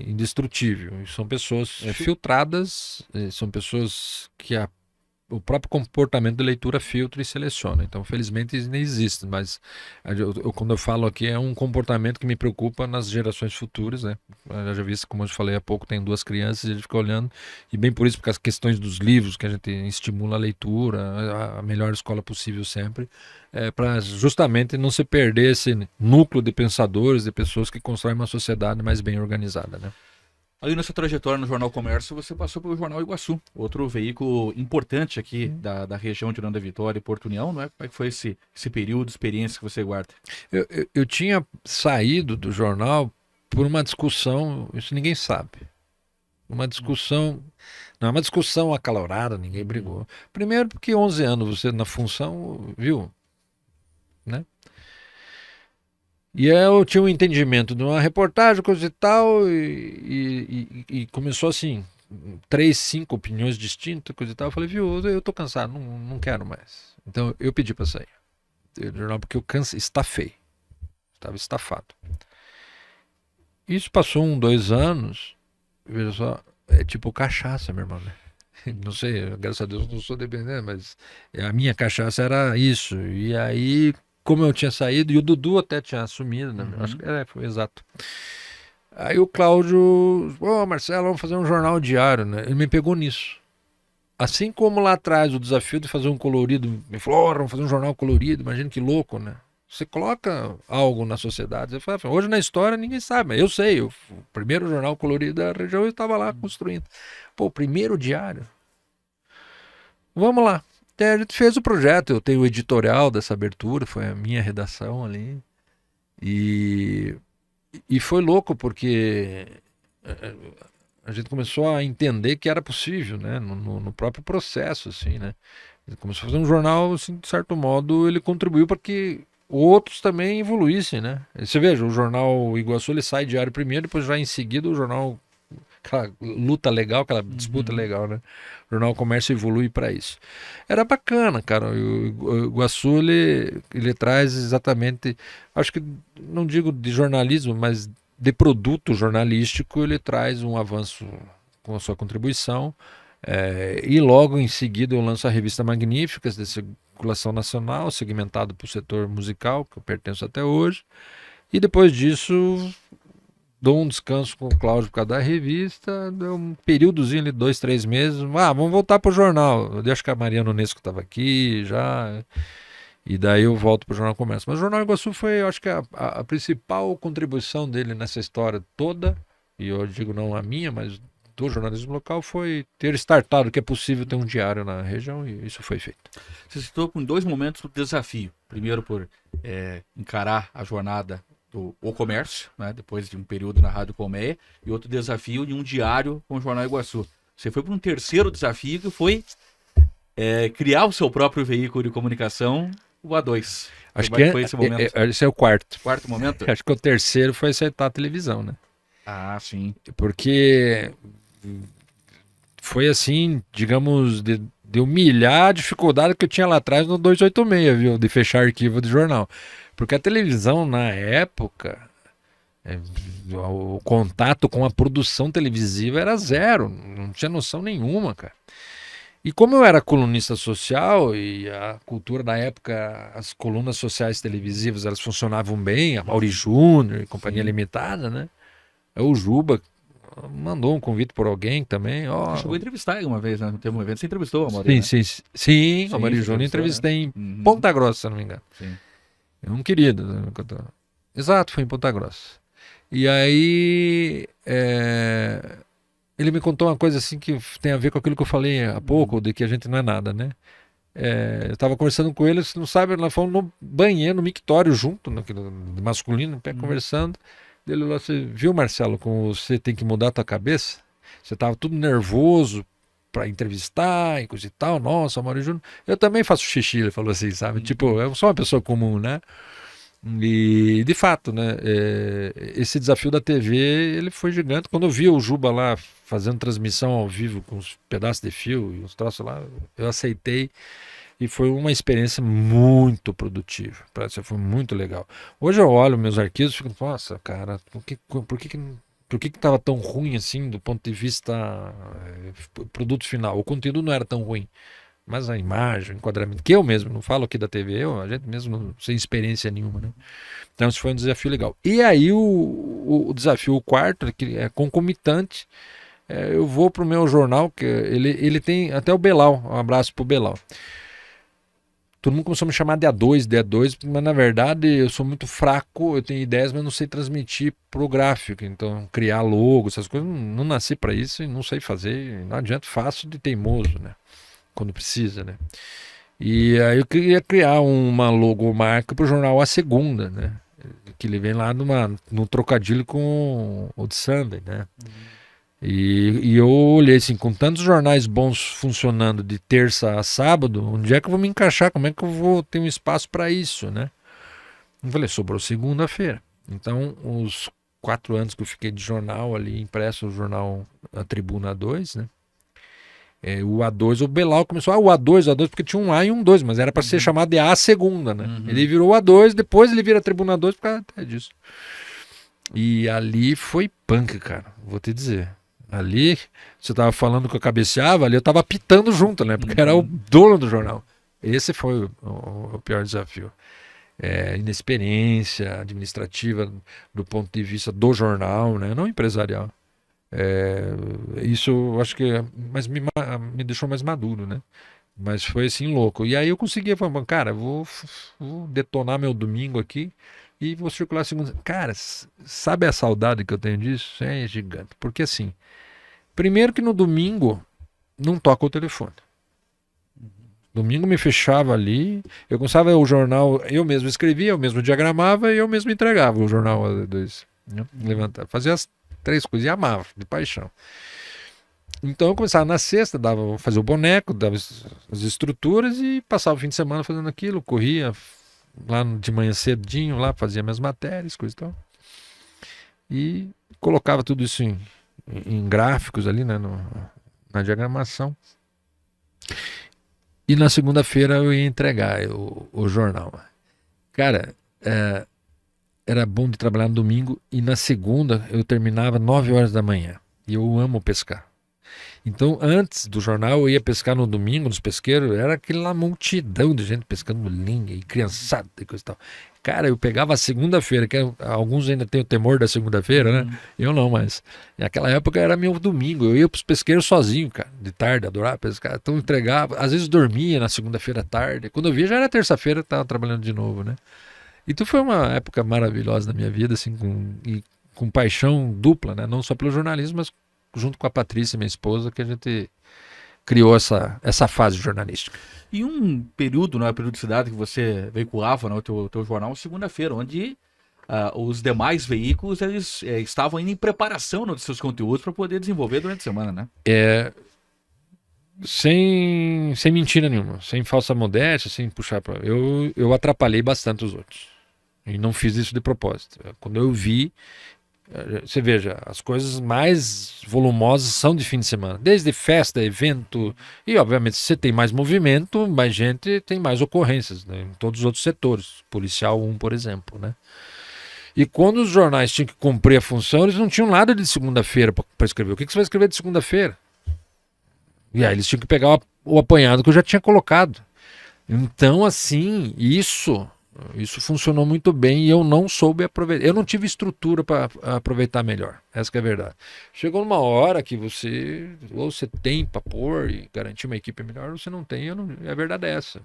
indestrutível. E são pessoas filtradas, são pessoas que o próprio comportamento de leitura filtra e seleciona. Então, felizmente, isso nem existe, mas quando eu falo aqui é um comportamento que me preocupa nas gerações futuras, né? Eu já vi isso, como eu falei há pouco, tem 2 crianças e a gente fica olhando, e bem por isso, porque as questões dos livros, que a gente estimula a leitura, a melhor escola possível sempre, para justamente não se perder esse núcleo de pensadores, de pessoas que constroem uma sociedade mais bem organizada, né? Ali nessa trajetória no Jornal Comércio, você passou pelo Jornal Iguaçu, outro veículo importante aqui da região de União da Vitória e Porto União, não é? Como é que foi esse período de experiência que você guarda? Eu tinha saído do jornal por uma discussão, isso ninguém sabe. Uma discussão, não é uma discussão acalorada, ninguém brigou. Primeiro porque 11 anos você na função, viu, né? E eu tinha um entendimento de uma reportagem, coisa e tal, e começou assim, 3, 5 opiniões distintas, coisa e tal. Eu falei, viu, eu tô cansado, não quero mais. Então eu pedi para sair do jornal porque eu estafei, estava estafado. Isso passou 1, 2 anos, veja só, é tipo cachaça, meu irmão, né? Não sei, graças a Deus não sou dependente, mas a minha cachaça era isso. E aí, como eu tinha saído, e o Dudu até tinha assumido, né? Acho que foi exato. Aí o Cláudio, Marcelo, vamos fazer um jornal diário, né? Ele me pegou nisso. Assim como lá atrás o desafio de fazer um colorido, me falou, vamos fazer um jornal colorido, imagina que louco, né? Você coloca algo na sociedade, você fala, hoje na história ninguém sabe, mas eu sei, o primeiro jornal colorido da região eu estava lá construindo. Pô, o primeiro diário. Vamos lá. A gente fez o projeto, eu tenho o editorial dessa abertura, foi a minha redação ali. E foi louco, porque a gente começou a entender que era possível, né? No próprio processo, assim, né? Ele começou a fazer um jornal, assim, de certo modo, ele contribuiu para que outros também evoluíssem, né? Você veja, o jornal Iguaçu, ele sai diário primeiro, depois já em seguida o jornal, aquela luta legal, aquela disputa legal, né? O Jornal Comércio evolui para isso. Era bacana, cara. O Iguaçu, ele traz exatamente, acho que, não digo de jornalismo, mas de produto jornalístico, ele traz um avanço com a sua contribuição. E logo em seguida eu lanço a revista Magníficas, de circulação nacional, segmentado para o setor musical, que eu pertenço até hoje. E depois disso dou um descanso com o Cláudio por causa da revista, deu um períodozinho ali, 2, 3 meses, vamos voltar pro jornal. Eu acho que a Mariana Unesco estava aqui já, e daí eu volto pro Jornal Comércio. Mas o Jornal Iguaçu foi, eu acho que a principal contribuição dele nessa história toda, e eu digo não a minha, mas do jornalismo local, foi ter startado que é possível ter um diário na região, e isso foi feito. Você citou com 2 momentos o desafio. Primeiro por encarar a jornada o comércio, né, depois de um período na Rádio Colmeia, e outro desafio de um diário com o Jornal Iguaçu. Você foi para um terceiro desafio que foi criar o seu próprio veículo de comunicação, o A2. Acho que foi esse momento? Esse é o quarto. Quarto momento? Acho que o terceiro foi acertar a televisão, né? Ah, sim. Porque foi assim, digamos, de humilhar a dificuldade que eu tinha lá atrás no 286, viu? De fechar arquivo de jornal. Porque a televisão, na época, o contato com a produção televisiva era zero. Não tinha noção nenhuma, cara. E como eu era colunista social e a cultura da época, as colunas sociais televisivas, elas funcionavam bem, a Mauri Júnior e Companhia Sim. Limitada, né? O Juba mandou um convite por alguém também, Você chegou a entrevistar ele uma vez, né? Teve um evento, você entrevistou a Mauri, Sim, né? sim, sim, a Sim, Mauri você Júnior entrevistou, né? entrevistei em Uhum. Ponta Grossa, se eu não me engano. Sim. É um querido. Né? Exato, foi em Ponta Grossa. E aí ele me contou uma coisa assim que tem a ver com aquilo que eu falei há pouco, de que a gente não é nada, né? Eu tava conversando com ele, você não sabe, nós fomos no banheiro, no mictório junto, naquele masculino, em pé, conversando. Ele falou assim, viu, Marcelo, como você tem que mudar a tua cabeça? Você tava tudo nervoso para entrevistar e coisa e tal. Nossa, Mauro Júnior, eu também faço xixi, ele falou assim, sabe? Tipo, eu sou uma pessoa comum, né? E de fato, né? Esse desafio da TV, ele foi gigante. Quando eu vi o Juba lá fazendo transmissão ao vivo com uns pedaços de fio e uns troços lá, eu aceitei. E foi uma experiência muito produtiva. Foi muito legal. Hoje eu olho meus arquivos e fico, nossa, cara, por que estava tão ruim assim do ponto de vista produto final? O conteúdo não era tão ruim, mas a imagem, o enquadramento, que eu mesmo não falo aqui da TV, a gente mesmo sem experiência nenhuma, né? Então isso foi um desafio legal. E aí o desafio, o quarto, que é concomitante, eu vou para o meu jornal, que ele tem até o Belal, um abraço pro Belal. Todo mundo começou a me chamar de A2, mas na verdade eu sou muito fraco, eu tenho ideias, mas não sei transmitir pro gráfico. Então, criar logo, essas coisas, não nasci para isso e não sei fazer. Não adianta, faço de teimoso, né? Quando precisa, né? E aí eu queria criar uma logomarca pro jornal A Segunda, né? Que ele vem lá num trocadilho com o de Sunday, né? E eu olhei assim, com tantos jornais bons funcionando de terça a sábado, onde é que eu vou me encaixar? Como é que eu vou ter um espaço para isso, né? Eu falei, sobrou segunda-feira. Então, os 4 anos que eu fiquei de jornal ali, impresso o jornal A Tribuna 2, né? O A2, o Belal começou, o A2, porque tinha um A e um 2, mas era para ser chamado de A Segunda, né? Ele virou o A2, depois ele vira a Tribuna 2 por causa até disso. E ali foi punk, cara, vou te dizer. Ali, você estava falando que eu cabeceava, ali eu estava apitando junto, né? Porque era o dono do jornal. Esse foi o pior desafio. Inexperiência administrativa do ponto de vista do jornal, né? Não empresarial. Isso eu acho que me deixou mais maduro, né? Mas foi assim louco. E aí eu consegui falar, cara, vou detonar meu domingo aqui e vou circular segunda. Cara, sabe a saudade que eu tenho disso? É gigante. Porque assim, primeiro que no domingo não toca o telefone. Domingo me fechava ali, eu começava o jornal, eu mesmo escrevia, eu mesmo diagramava e eu mesmo entregava o jornal A2. Levantava, fazia as 3 coisas e amava, de paixão. Então eu começava na sexta, fazia o boneco, dava as estruturas e passava o fim de semana fazendo aquilo, corria lá de manhã cedinho, lá fazia minhas matérias, coisa e tal. E colocava tudo isso em gráficos ali, né, na diagramação. E na segunda-feira eu ia entregar o jornal. Cara, era bom de trabalhar no domingo e na segunda eu terminava 9 horas da manhã. E eu amo pescar. Então, antes do jornal, eu ia pescar no domingo, nos pesqueiros, era aquela multidão de gente pescando linha e criançada e coisa e tal. Cara, eu pegava a segunda-feira, que alguns ainda têm o temor da segunda-feira, né? Eu não, mas naquela época era meu domingo, eu ia pros pesqueiros sozinho, cara, de tarde, adorava pescar. Então eu entregava, às vezes dormia na segunda-feira à tarde. Quando eu via já era terça-feira, eu tava trabalhando de novo, né? Então foi uma época maravilhosa da minha vida, assim, com paixão dupla, né? Não só pelo jornalismo, mas junto com a Patrícia, minha esposa, que a gente criou essa fase jornalística. E um período na periodicidade que você veiculava no teu jornal, segunda-feira, onde os demais veículos eles estavam indo em preparação nos seus conteúdos para poder desenvolver durante a semana, né? Sem mentira nenhuma, sem falsa modéstia, sem puxar para eu atrapalhei bastante os outros. E não fiz isso de propósito. Quando eu vi, você veja, as coisas mais volumosas são de fim de semana. Desde festa, evento, e obviamente se você tem mais movimento, mais gente, tem mais ocorrências, né, em todos os outros setores. Policial 1, por exemplo, né? E quando os jornais tinham que cumprir a função, eles não tinham nada de segunda-feira para escrever. O que você vai escrever de segunda-feira? E aí eles tinham que pegar o apanhado que eu já tinha colocado. Então, assim, isso funcionou muito bem e eu não soube aproveitar. Eu não tive estrutura para aproveitar melhor. Essa que é a verdade. Chegou numa hora que ou você tem para pôr e garantir uma equipe melhor, ou você não tem. A verdade é essa.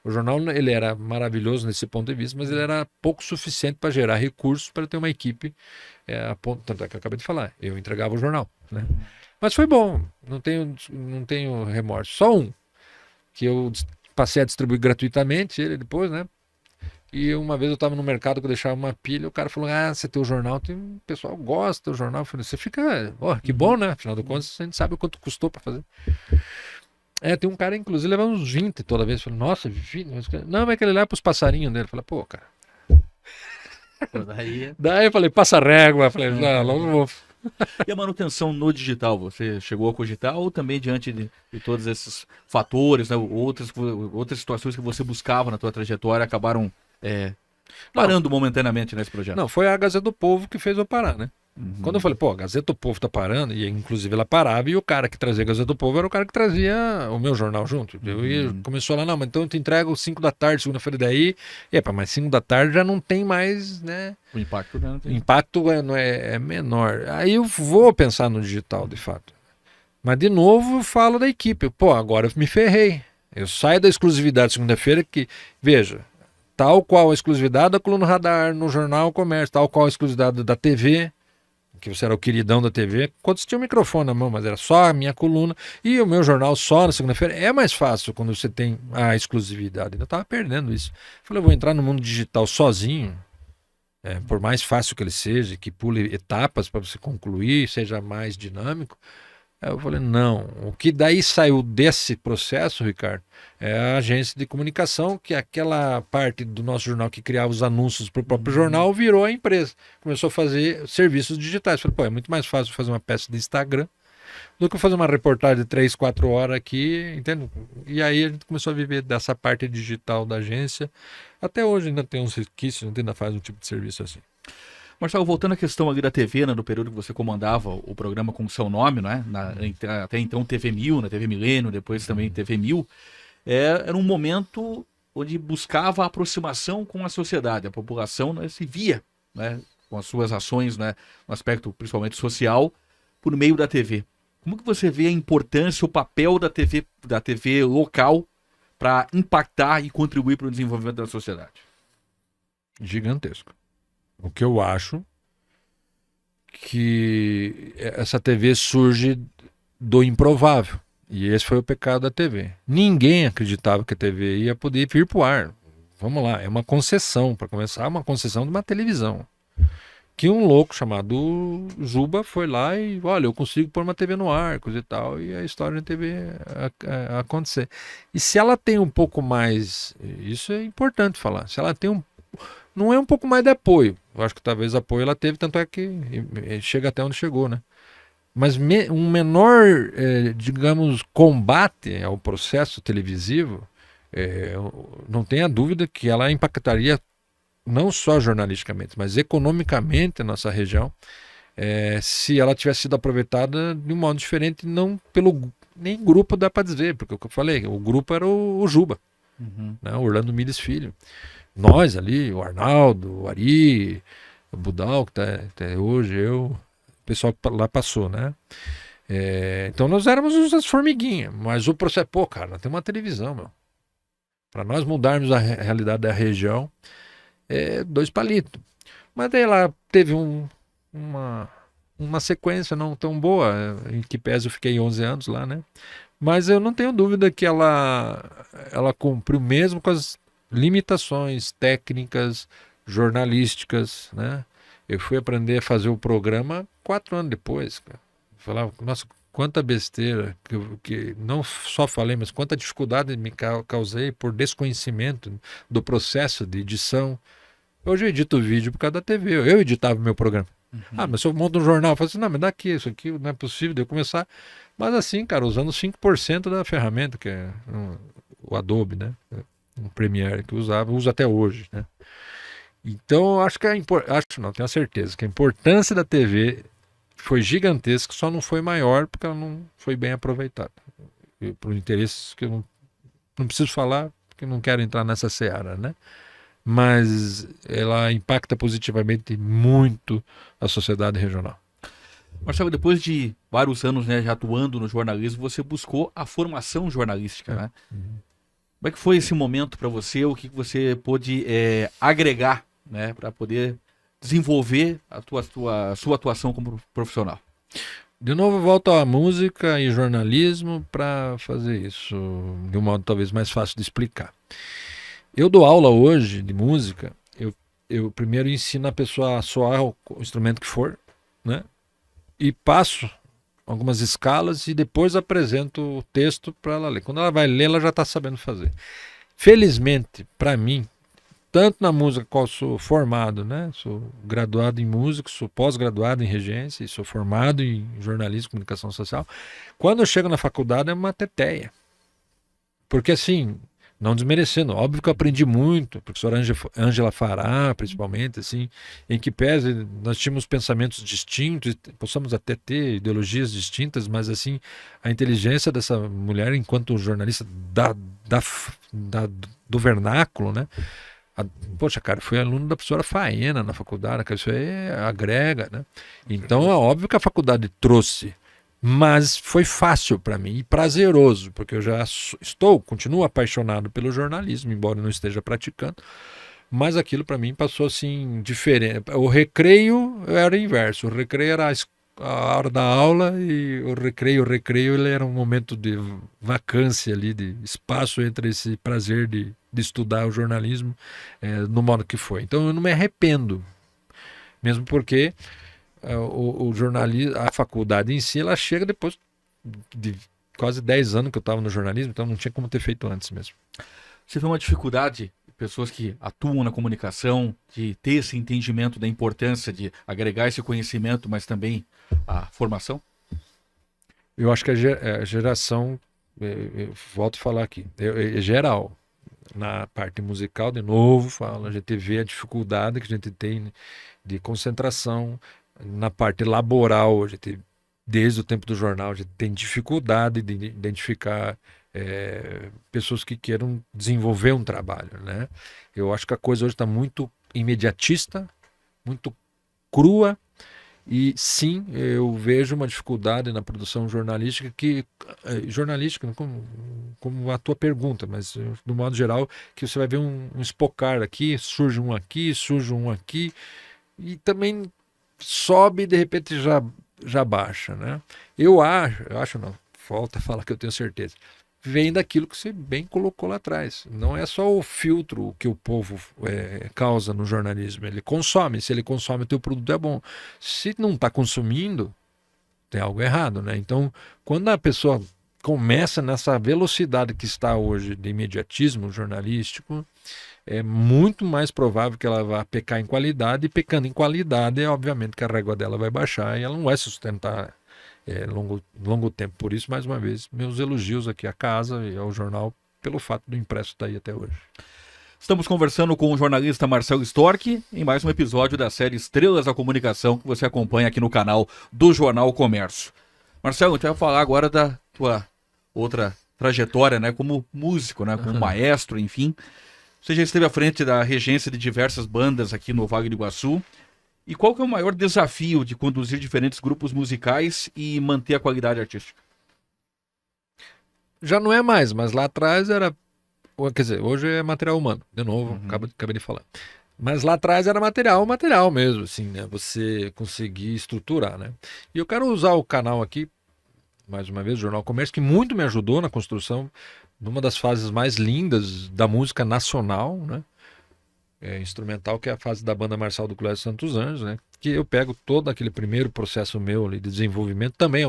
O jornal ele era maravilhoso nesse ponto de vista, mas ele era pouco suficiente para gerar recursos para ter uma equipe. Tanto é que eu acabei de falar, eu entregava o jornal, né? Mas foi bom, não tenho remorso. Só um, que eu passei a distribuir gratuitamente ele depois, né? E uma vez eu estava no mercado que eu deixava uma pilha, o cara falou: ah, você tem o jornal, o pessoal gosta do jornal. Eu falei: você fica, que bom, né? Afinal de contas, a gente sabe o quanto custou para fazer. Tem um cara, inclusive, leva uns 20 toda vez. Eu falei: nossa, 20? Não, mas aquele lá é pros passarinhos dele. Eu falei: pô, cara. Daí eu falei: passa régua. Eu falei: não vou. E a manutenção no digital, você chegou a cogitar ou também diante de todos esses fatores, né, outras situações que você buscava na tua trajetória acabaram parando momentaneamente nesse projeto? Não, foi a Gazeta do Povo que fez eu parar, né? Quando eu falei, a Gazeta do Povo tá parando, e inclusive ela parava, e o cara que trazia a Gazeta do Povo era o cara que trazia o meu jornal junto. Começou lá, não, mas então eu te entrego 5 da tarde, segunda-feira daí, mas 5 da tarde já não tem mais, né? O impacto, né? O impacto é menor. Aí eu vou pensar no digital, de fato. Mas, de novo, eu falo da equipe. Agora eu me ferrei. Eu saio da exclusividade segunda-feira que, veja, tal qual a exclusividade da Coluna Radar no Jornal Comércio, tal qual a exclusividade da TV, que você era o queridão da TV, quando você tinha o microfone na mão, mas era só a minha coluna, e o meu jornal só na segunda-feira. É mais fácil quando você tem a exclusividade. Eu estava perdendo isso. Falei: eu vou entrar no mundo digital sozinho, por mais fácil que ele seja, que pule etapas para você concluir, seja mais dinâmico. Aí eu falei: não, o que daí saiu desse processo, Ricardo, é a agência de comunicação, que aquela parte do nosso jornal que criava os anúncios para o próprio jornal virou a empresa. Começou a fazer serviços digitais. Falei: é muito mais fácil fazer uma peça de Instagram do que fazer uma reportagem de 3, 4 horas aqui, entende? E aí a gente começou a viver dessa parte digital da agência. Até hoje ainda tem uns resquícios, ainda faz um tipo de serviço assim. Marcelo, voltando à questão ali da TV, né, no período que você comandava o programa com o seu nome, né, até então TV 1000, na TV Milênio, depois também TV 1000, era um momento onde buscava a aproximação com a sociedade, a população, né, se via, né, com as suas ações, né, no aspecto principalmente social, por meio da TV. Como que você vê a importância, o papel da TV local para impactar e contribuir para o desenvolvimento da sociedade? Gigantesco. O que eu acho que essa TV surge do improvável. E esse foi o pecado da TV. Ninguém acreditava que a TV ia poder vir para o ar. Vamos lá, é uma concessão, para começar, uma concessão de uma televisão. Que um louco chamado Juba foi lá e, olha, eu consigo pôr uma TV no ar, coisa e tal, e a história da TV acontecer. E se ela tem um pouco mais, isso é importante falar, se ela tem não é um pouco mais de apoio. Eu acho que talvez apoio ela teve, tanto é que chega até onde chegou, né? Mas um menor, digamos, combate ao processo televisivo, não tenha dúvida que ela impactaria não só jornalisticamente, mas economicamente a nossa região, se ela tivesse sido aproveitada de um modo diferente, não pelo nem grupo dá para dizer, porque o que eu falei, o grupo era o Juba, né? O Orlando Miles Filho. Nós ali, o Arnaldo, o Ari, o Budal, que tá até hoje, o pessoal que lá passou, né? Então nós éramos as formiguinhas, mas o processo, cara, nós temos uma televisão, meu. Para nós mudarmos a realidade da região, 2 palitos. Mas daí lá teve uma sequência não tão boa, em que pese eu fiquei 11 anos lá, né? Mas eu não tenho dúvida que ela cumpriu mesmo com as limitações técnicas, jornalísticas, né? Eu fui aprender a fazer o programa 4 anos depois, cara. Eu falava: nossa, quanta besteira que não só falei, mas quanta dificuldade me causei por desconhecimento do processo de edição. Hoje eu edito vídeo por causa da TV, eu editava meu programa. Mas se eu monto um jornal, eu falo assim: não, mas daqui, isso aqui não é possível de eu começar. Mas assim, cara, usando 5% da ferramenta, que é o Adobe, né? Um Premiere que uso até hoje, né? Então eu acho que tenho a certeza que a importância da TV foi gigantesca, só não foi maior porque ela não foi bem aproveitada. por interesses que eu não preciso falar, porque eu não quero entrar nessa seara, né? Mas ela impacta positivamente muito a sociedade regional. Marcelo, depois de vários anos, né, já atuando no jornalismo, você buscou a formação jornalística, né? Uhum. Como é que foi esse momento para você? O que você pôde agregar, né, para poder desenvolver a sua atuação como profissional? De novo, volto à música e jornalismo para fazer isso de um modo talvez mais fácil de explicar. Eu dou aula hoje de música, eu primeiro ensino a pessoa a soar o instrumento que for, né? E passo algumas escalas e depois apresento o texto para ela ler. Quando ela vai ler, ela já está sabendo fazer. Felizmente, para mim, tanto na música qual sou formado, né? Sou graduado em música, sou pós-graduado em regência e sou formado em jornalismo e comunicação social. Quando eu chego na faculdade é uma teteia. Porque assim, não desmerecendo, óbvio que eu aprendi muito, a professora Ângela Fará, principalmente, assim, em que pese nós tínhamos pensamentos distintos, possamos até ter ideologias distintas, mas assim, a inteligência dessa mulher enquanto jornalista do vernáculo, né? Poxa, cara, fui aluno da professora Faena na faculdade, cara, isso aí agrega, né? Então é óbvio que a faculdade trouxe, mas foi fácil para mim e prazeroso, porque eu já continuo apaixonado pelo jornalismo, embora eu não esteja praticando, mas aquilo para mim passou assim diferente. O recreio era o inverso, o recreio era a hora da aula e o recreio ele era um momento de vacância ali, de espaço entre esse prazer de estudar o jornalismo no modo que foi. Então eu não me arrependo, mesmo porque o jornalismo, a faculdade em si, ela chega depois de quase 10 anos que eu estava no jornalismo, então não tinha como ter feito antes mesmo. Você vê uma dificuldade, pessoas que atuam na comunicação, de ter esse entendimento da importância de agregar esse conhecimento, mas também a formação? Eu acho que a geração, eu volto a falar aqui, é geral. Na parte musical, de novo, a gente vê a dificuldade que a gente tem de concentração. Na parte laboral, a gente, desde o tempo do jornal, a gente tem dificuldade de identificar pessoas que queiram desenvolver um trabalho, né? Eu acho que a coisa hoje está muito imediatista, muito crua, e sim, eu vejo uma dificuldade na produção jornalística, como a tua pergunta, mas de modo geral, que você vai ver um espocar aqui, surge um aqui, e também sobe e de repente já baixa, né? Eu acho não, falta falar que eu tenho certeza. Vem daquilo que você bem colocou lá atrás. Não é só o filtro que o povo causa no jornalismo. Ele consome. Se ele consome, o teu produto é bom. Se não está consumindo, tem algo errado, né? Então, quando a pessoa começa nessa velocidade que está hoje de imediatismo jornalístico, é muito mais provável que ela vá pecar em qualidade, e pecando em qualidade, obviamente que a régua dela vai baixar e ela não vai sustentar longo tempo. Por isso, mais uma vez, meus elogios aqui à casa e ao jornal pelo fato do impresso estar aí até hoje. Estamos conversando com o jornalista Marcelo Storck em mais um episódio da série Estrelas da Comunicação, que você acompanha aqui no canal do Jornal Comércio. Marcelo, a gente vai falar agora da tua outra trajetória, né, como músico, né, como maestro, enfim. Você já esteve à frente da regência de diversas bandas aqui no Vale do Iguaçu. E qual que é o maior desafio de conduzir diferentes grupos musicais e manter a qualidade artística? Já não é mais, mas lá atrás era... Quer dizer, hoje é material humano, de novo, acabei de falar. Mas lá atrás era material mesmo, assim, né? Você conseguir estruturar, né? E eu quero usar o canal aqui, mais uma vez, o Jornal Comércio, que muito me ajudou na construção de uma das fases mais lindas da música nacional, né? Instrumental, que é a fase da banda marcial do Colégio Santos Anjos, né? Que eu pego todo aquele primeiro processo meu ali de desenvolvimento, também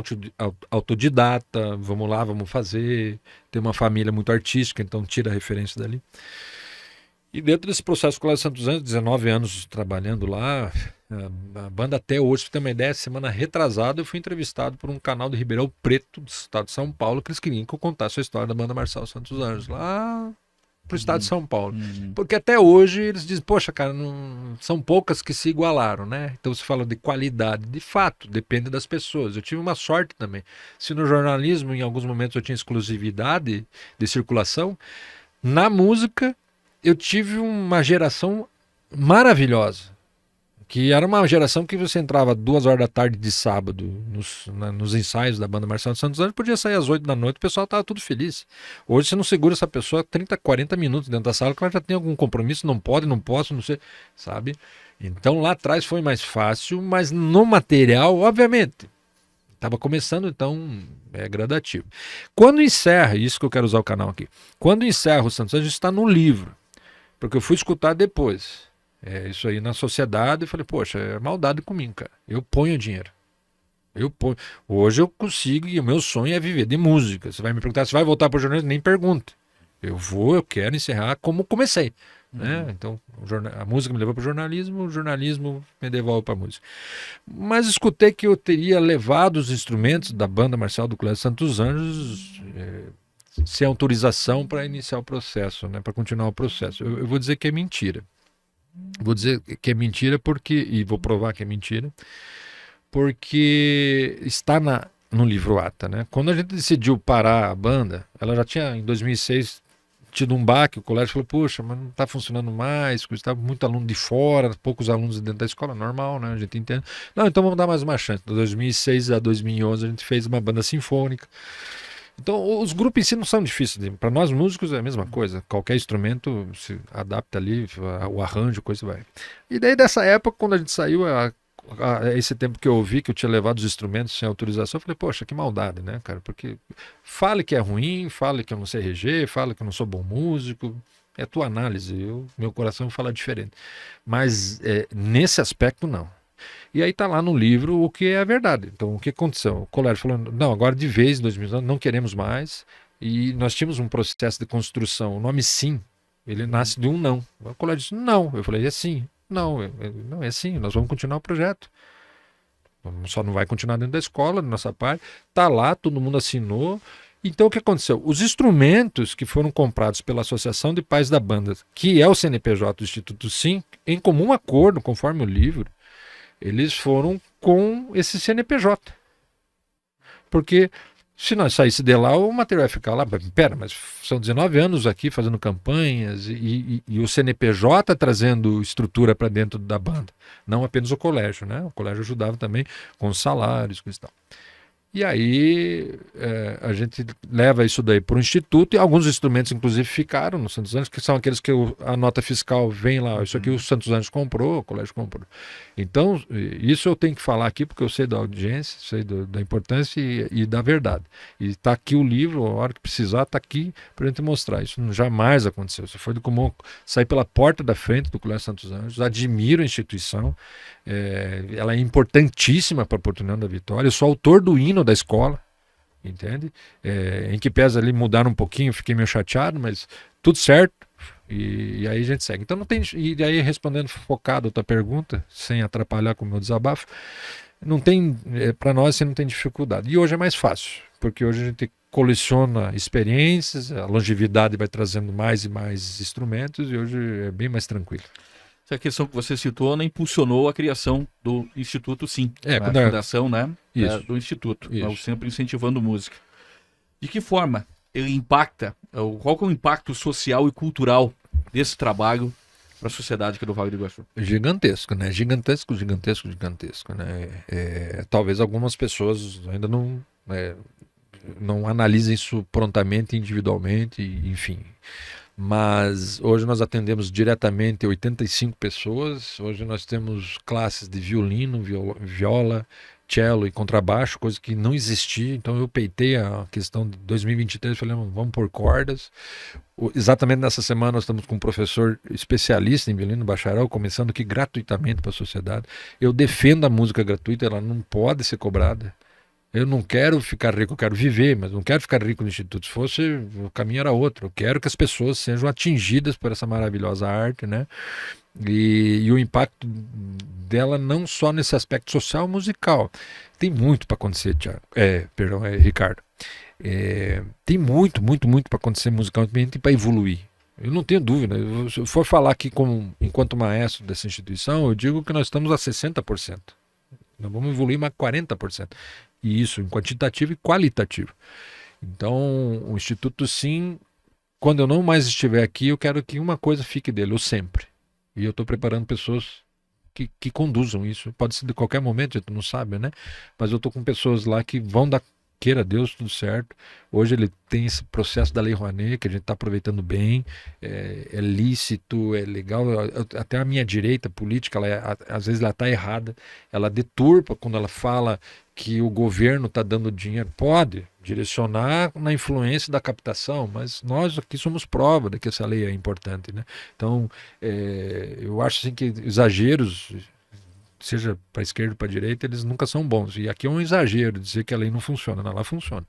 autodidata, vamos lá, vamos fazer, tem uma família muito artística, então tira a referência dali. E dentro desse processo do Colégio Santos Anjos, 19 anos trabalhando lá, a banda até hoje, pra ter uma ideia, semana retrasada eu fui entrevistado por um canal de Ribeirão Preto, do estado de São Paulo, que eles queriam que eu contasse a história da banda marcial Santos Anjos, lá para o estado de São Paulo. Uhum. Porque até hoje eles dizem, poxa, cara, não, são poucas que se igualaram, né? Então você fala de qualidade. De fato, depende das pessoas. Eu tive uma sorte também. Se no jornalismo, em alguns momentos, eu tinha exclusividade de circulação, na música eu tive uma geração maravilhosa. Que era uma geração que você entrava 2 horas da tarde de sábado nos ensaios da banda Marcelo Santos Anjos, podia sair às 8 da noite, o pessoal estava tudo feliz. Hoje você não segura essa pessoa 30, 40 minutos dentro da sala, que ela já tem algum compromisso, não pode, não posso, não sei, sabe? Então lá atrás foi mais fácil, mas no material, obviamente, estava começando, então é gradativo. Quando encerra, isso que eu quero usar o canal aqui, quando encerra o Santos Anjos está no livro, porque eu fui escutar depois. Isso aí na sociedade, eu falei, poxa, é maldade comigo, cara. Eu ponho dinheiro. Eu ponho. Hoje eu consigo, e o meu sonho é viver de música. Você vai me perguntar se vai voltar para o jornalismo? Nem pergunte. Eu quero encerrar como comecei. Né? Então, a música me levou para o jornalismo me devolve para a música. Mas escutei que eu teria levado os instrumentos da banda Marcial do Colégio Santos Anjos sem autorização para iniciar o processo, né? Para continuar o processo. Eu vou dizer que é mentira. Vou dizer que é mentira e vou provar que é mentira, porque está no livro Ata, né? Quando a gente decidiu parar a banda, ela já tinha, em 2006, tido um baque, o colégio falou, puxa, mas não está funcionando mais, estava muito aluno de fora, poucos alunos dentro da escola, normal, né? A gente entende. Não, então vamos dar mais uma chance. De 2006 a 2011 a gente fez uma banda sinfônica. Então, os grupos em si não são difíceis. Para nós músicos é a mesma coisa. Qualquer instrumento se adapta ali, o arranjo, coisa vai. E daí, dessa época, quando a gente saiu, esse tempo que eu ouvi que eu tinha levado os instrumentos sem autorização, eu falei, poxa, que maldade, né, cara? Porque fale que é ruim, fale que eu não sei reger, fale que eu não sou bom músico. É a tua análise. Meu coração fala diferente. Mas nesse aspecto, não. E aí está lá no livro o que é a verdade. Então, o que aconteceu? O colégio falou, não, agora de vez, em 2009, não queremos mais. E nós tínhamos um processo de construção. O nome sim, ele nasce de um não. O colégio disse, não. Eu falei, é sim. Não, não é sim, nós vamos continuar o projeto. Só não vai continuar dentro da escola, da nossa parte. Está lá, todo mundo assinou. Então, o que aconteceu? Os instrumentos que foram comprados pela Associação de Pais da Banda, que é o CNPJ do Instituto Sim, em comum acordo, conforme o livro, eles foram com esse CNPJ. Porque se nós saíssemos de lá, o material ia ficar lá. Pera, mas são 19 anos aqui fazendo campanhas e o CNPJ trazendo estrutura para dentro da banda. Não apenas o colégio, né? O colégio ajudava também com os salários, coisa e tal. E aí a gente leva isso daí para o Instituto e alguns instrumentos, inclusive, ficaram no Santos Anjos, que são aqueles que a nota fiscal vem lá. Isso aqui o Santos Anjos comprou, o colégio comprou. Então, isso eu tenho que falar aqui porque eu sei da audiência, sei da importância e da verdade. E está aqui o livro, a hora que precisar, está aqui para a gente mostrar. Isso jamais aconteceu. Isso foi como sair pela porta da frente do Colégio Santos Anjos. Admiro a instituição. Ela é importantíssima para a oportunidade da vitória. Eu sou autor do hino da escola, entende? Em que pesa ali mudar um pouquinho, fiquei meio chateado, mas tudo certo. E aí a gente segue. Então não tem. E aí, respondendo focado a tua pergunta, sem atrapalhar com o meu desabafo, não tem. Para nós assim, não tem dificuldade. E hoje é mais fácil, porque hoje a gente coleciona experiências, a longevidade vai trazendo mais e mais instrumentos, e hoje é bem mais tranquilo. Essa questão que você citou, né, impulsionou a criação do Instituto Sim, a quando fundação, né, do Instituto, Isso. sempre incentivando música. De que forma ele impacta, qual que é o impacto social e cultural desse trabalho para a sociedade aqui do Vale do Iguaçu? Gigantesco, né? Gigantesco, né? Talvez algumas pessoas ainda não analisem isso prontamente, individualmente, enfim. Mas hoje nós atendemos diretamente 85 pessoas. Hoje nós temos classes de violino, viola, cello e contrabaixo, coisa que não existia. Então eu peitei a questão de 2023, falei, vamos por cordas. Exatamente nessa semana nós estamos com um professor especialista em violino, bacharel, começando aqui gratuitamente para a sociedade. Eu defendo a música gratuita, ela não pode ser cobrada. Eu não quero ficar rico, eu quero viver, mas não quero ficar rico no Instituto. Se fosse, o caminho era outro. Eu quero que as pessoas sejam atingidas por essa maravilhosa arte, né? E o impacto dela não só nesse aspecto social musical. Tem muito para acontecer, Ricardo. Tem muito para acontecer musicalmente para evoluir. Eu não tenho dúvida. Se eu for falar aqui enquanto maestro dessa instituição, eu digo que nós estamos a 60%. Nós vamos evoluir mais 40%. E isso em quantitativo e qualitativo. Então, o Instituto, sim, quando eu não mais estiver aqui, eu quero que uma coisa fique dele, o sempre. E eu estou preparando pessoas que conduzam isso. Pode ser de qualquer momento, a gente não sabe, né? Mas eu estou com pessoas lá que vão dar, queira Deus, tudo certo. Hoje ele tem esse processo da Lei Rouanet, que a gente está aproveitando bem, é lícito, é legal. Até a minha direita política, às vezes ela está errada, ela deturpa quando ela fala que o governo está dando dinheiro. Pode direcionar na influência da captação, mas nós aqui somos prova de que essa lei é importante, né? Então, eu acho assim que exageros, seja para a esquerda ou para a direita, eles nunca são bons. E aqui é um exagero dizer que a lei não funciona. Não, ela funciona.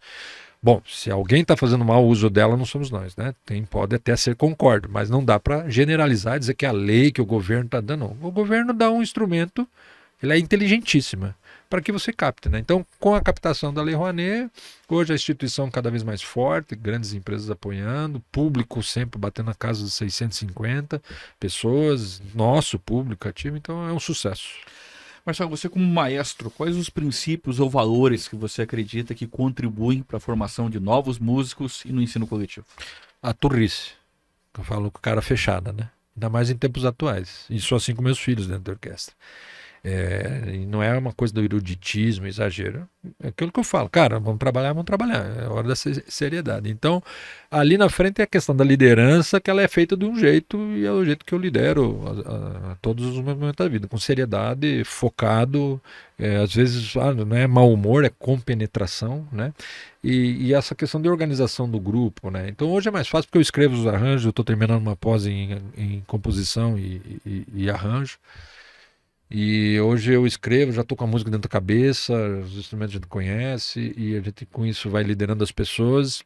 Bom, se alguém está fazendo mau uso dela, não somos nós, né? Pode até ser concordo, mas não dá para generalizar e dizer que a lei que o governo está dando. Não. O governo dá um instrumento, ele é inteligentíssima, para que você capte, né? Então, com a captação da Lei Rouanet, hoje a instituição cada vez mais forte, grandes empresas apoiando, público sempre batendo na casa de 650 pessoas, nosso público ativo, então é um sucesso. Marcelo, você como maestro, quais os princípios ou valores que você acredita que contribuem para a formação de novos músicos e no ensino coletivo? A turrice, que eu falo com cara fechada, né? Ainda mais em tempos atuais. Isso assim com meus filhos dentro da orquestra. E não é uma coisa do eruditismo, exagero. É aquilo que eu falo, cara, vamos trabalhar, é hora da seriedade. Então, ali na frente é a questão da liderança, que ela é feita de um jeito, e é o jeito que eu lidero a todos os momentos da vida, com seriedade, focado, às vezes não é mau humor, é compenetração, né? E essa questão de organização do grupo, né? Então hoje é mais fácil porque eu escrevo os arranjos, eu estou terminando uma pós em composição e arranjo. E hoje eu escrevo, já estou com a música dentro da cabeça, os instrumentos a gente conhece, e a gente com isso vai liderando as pessoas.